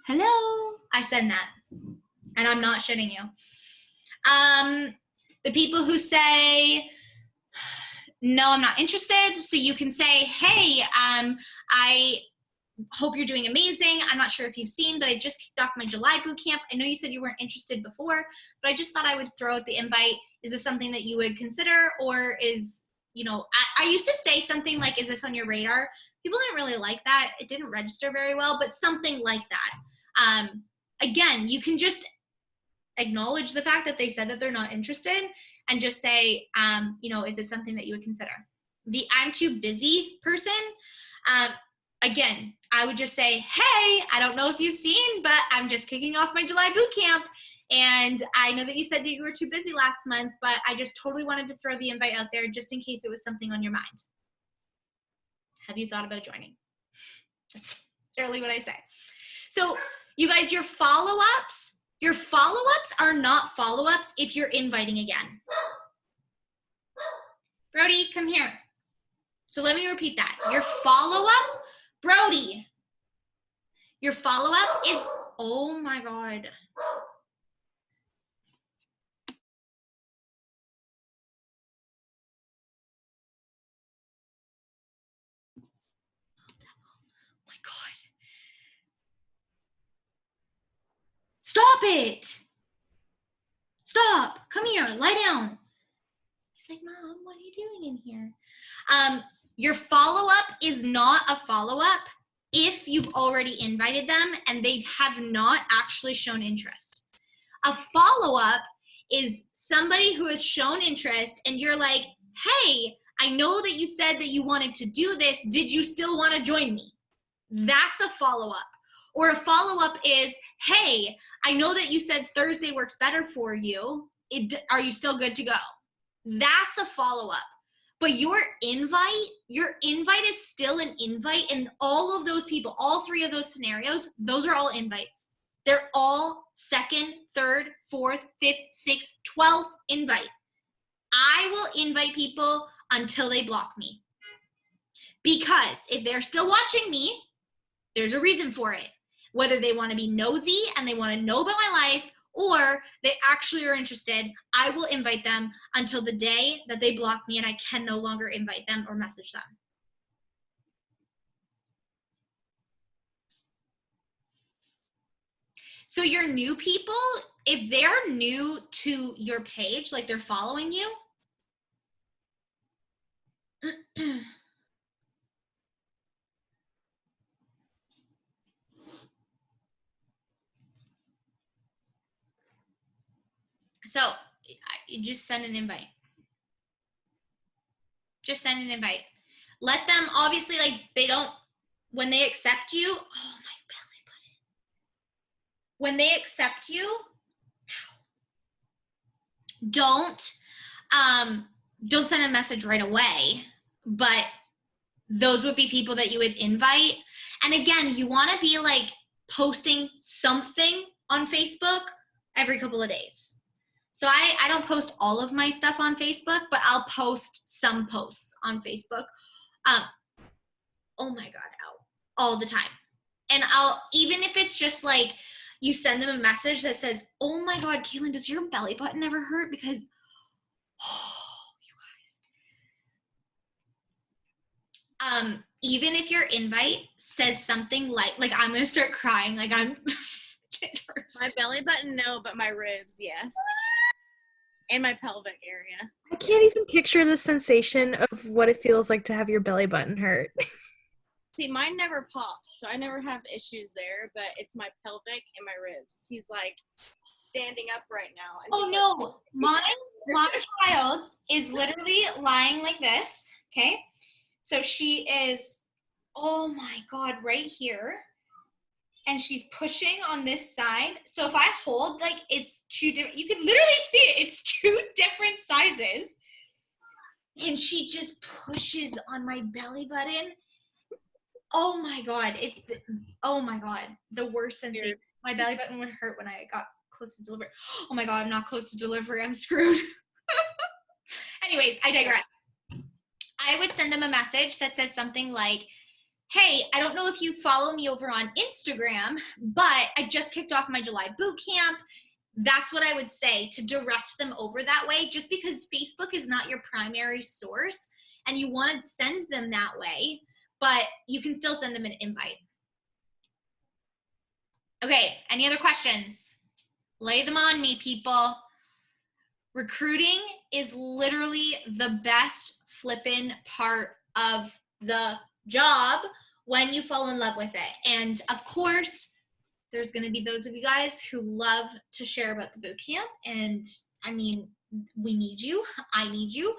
hello. I send that, and I'm not shitting you. The people who say, no, I'm not interested. So you can say, hey, I hope you're doing amazing. I'm not sure if you've seen, but I just kicked off my July boot camp. I know you said you weren't interested before, but I just thought I would throw out the invite. Is this something that you would consider? Or is, I used to say something like, is this on your radar? People didn't really like that. It didn't register very well, but something like that. Again, you can just acknowledge the fact that they said that they're not interested and just say, is this something that you would consider? The I'm too busy person, again, I would just say, hey, I don't know if you've seen, but I'm just kicking off my July boot camp. And I know that you said that you were too busy last month, but I just totally wanted to throw the invite out there just in case it was something on your mind. Have you thought about joining? That's literally what I say. So you guys, your follow-ups are not follow-ups if you're inviting again. Brody, come here. So let me repeat that. Your follow-up, Brody, your follow-up is, oh my God. Oh my God. Stop it. Stop. Come here. Lie down. He's like, Mom, what are you doing in here? Your follow-up is not a follow-up if you've already invited them and they have not actually shown interest. A follow-up is somebody who has shown interest and you're like, hey, I know that you said that you wanted to do this. Did you still want to join me? That's a follow-up. Or a follow-up is, hey, I know that you said Thursday works better for you. Are you still good to go? That's a follow-up. But your invite is still an invite, and all of those people, all 3 of those scenarios, those are all invites. They're all 2nd, 3rd, 4th, 5th, 6th, 12th invite. I will invite people until they block me. Because if they're still watching me, there's a reason for it. Whether they want to be nosy and they want to know about my life, or they actually are interested, I will invite them until the day that they block me and I can no longer invite them or message them. So your new people, if they're new to your page, like they're following you, so you just send an invite. Just send an invite. Let them, obviously, like they don't, when they accept you, oh my belly button. When they accept you, don't send a message right away, but those would be people that you would invite. And again, you want to be like posting something on Facebook every couple of days. So I don't post all of my stuff on Facebook, but I'll post some posts on Facebook. Oh my God, all the time. And I'll, even if it's just like, you send them a message that says, oh my God, Caitlin, does your belly button ever hurt? Because, oh, you guys. Even if your invite says something like I'm going to start crying, like I'm, it hurts. My belly button, no, but my ribs, yes. And my pelvic area. I can't even picture the sensation of what it feels like to have your belly button hurt. See, mine never pops, so I never have issues there, but it's my pelvic and my ribs. He's like standing up right now. And oh no, my child is literally lying like this, okay? So she is, oh my God, right here. And she's pushing on this side. So if I hold, like, it's two different, you can literally see it. It's two different sizes. And she just pushes on my belly button. Oh my God. Oh my God. The worst sensation. My belly button would hurt when I got close to delivery. Oh my God, I'm not close to delivery. I'm screwed. Anyways, I digress. I would send them a message that says something like, hey, I don't know if you follow me over on Instagram, but I just kicked off my July boot camp. That's what I would say to direct them over that way, just because Facebook is not your primary source and you want to send them that way, but you can still send them an invite. Okay, any other questions? Lay them on me, people. Recruiting is literally the best flippin' part of the job when you fall in love with it. And of course, there's going to be those of you guys who love to share about the boot camp. And I mean, we need you. I need you.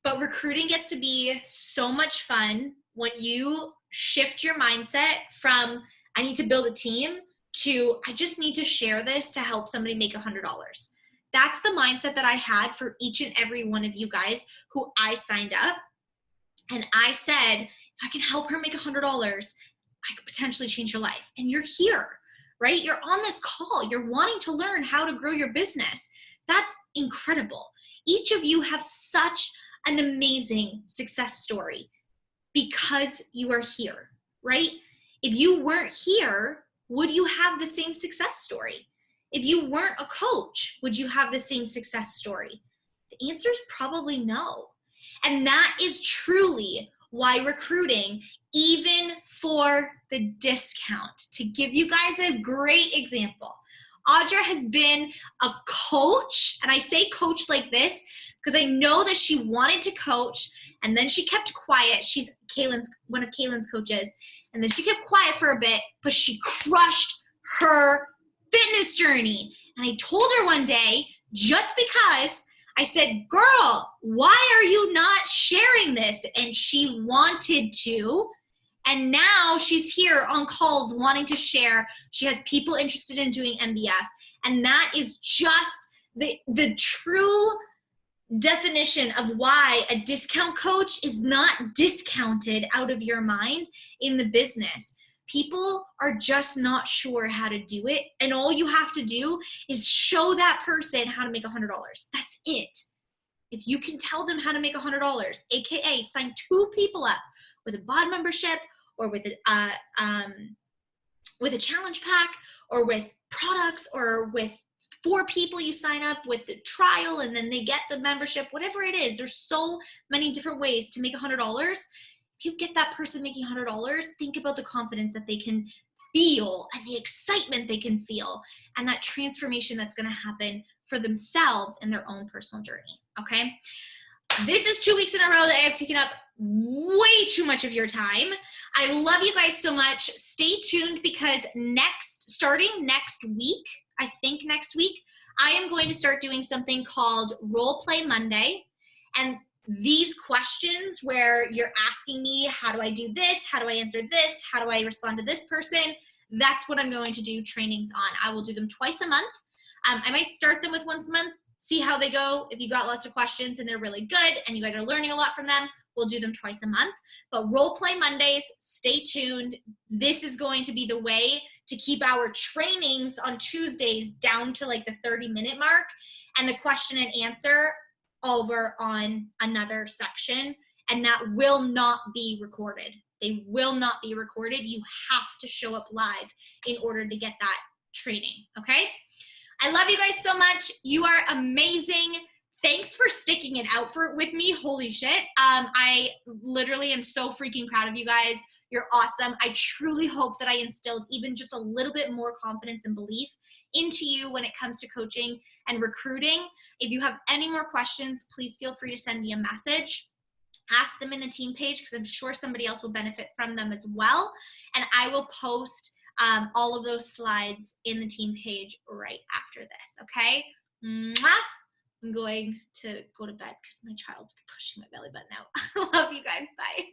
But recruiting gets to be so much fun when you shift your mindset from I need to build a team to I just need to share this to help somebody make $100. That's the mindset that I had for each and every one of you guys who I signed up. And I said, if I can help her make $100, I could potentially change your life. And you're here, right? You're on this call. You're wanting to learn how to grow your business. That's incredible. Each of you have such an amazing success story because you are here, right? If you weren't here, would you have the same success story? If you weren't a coach, would you have the same success story? The answer is probably no. And that is truly why recruiting, even for the discount, to give you guys a great example. Audra has been a coach, and I say coach like this because I know that she wanted to coach, and then she kept quiet. She's one of Kaylin's coaches, and then she kept quiet for a bit, but she crushed her fitness journey. And I told her one day, just because, I said, girl, why are you not sharing this? And she wanted to. And now she's here on calls wanting to share. She has people interested in doing MBF. And that is just the true definition of why a discount coach is not discounted out of your mind in the business. People are just not sure how to do it. And all you have to do is show that person how to make $100. That's it. If you can tell them how to make $100, AKA sign 2 people up with a bod membership or with a challenge pack or with products or with 4 people you sign up with the trial and then they get the membership, whatever it is, there's so many different ways to make $100. If you get that person making $100, think about the confidence that they can feel and the excitement they can feel and that transformation that's going to happen for themselves in their own personal journey, okay? This is 2 weeks in a row that I have taken up way too much of your time. I love you guys so much. Stay tuned because starting next week, I think next week, I am going to start doing something called Role Play Monday. And these questions where you're asking me, how do I do this? How do I answer this? How do I respond to this person? That's what I'm going to do trainings on. I will do them twice a month. I might start them with once a month, see how they go. If you got lots of questions and they're really good and you guys are learning a lot from them, we'll do them twice a month. But Role Play Mondays, stay tuned. This is going to be the way to keep our trainings on Tuesdays down to like the 30-minute mark. and the question and answer over on another section, and that will not be recorded. They will not be recorded. You have to show up live in order to get that training, okay? I love you guys so much. You are amazing. Thanks for sticking it out with me. Holy shit. I literally am so freaking proud of you guys. You're awesome. I truly hope that I instilled even just a little bit more confidence and belief into you when it comes to coaching and recruiting. If you have any more questions, please feel free to send me a message. Ask them in the team page because I'm sure somebody else will benefit from them as well. And I will post all of those slides in the team page right after this, okay? Mwah! I'm going to go to bed because my child's pushing my belly button out. I love you guys. Bye.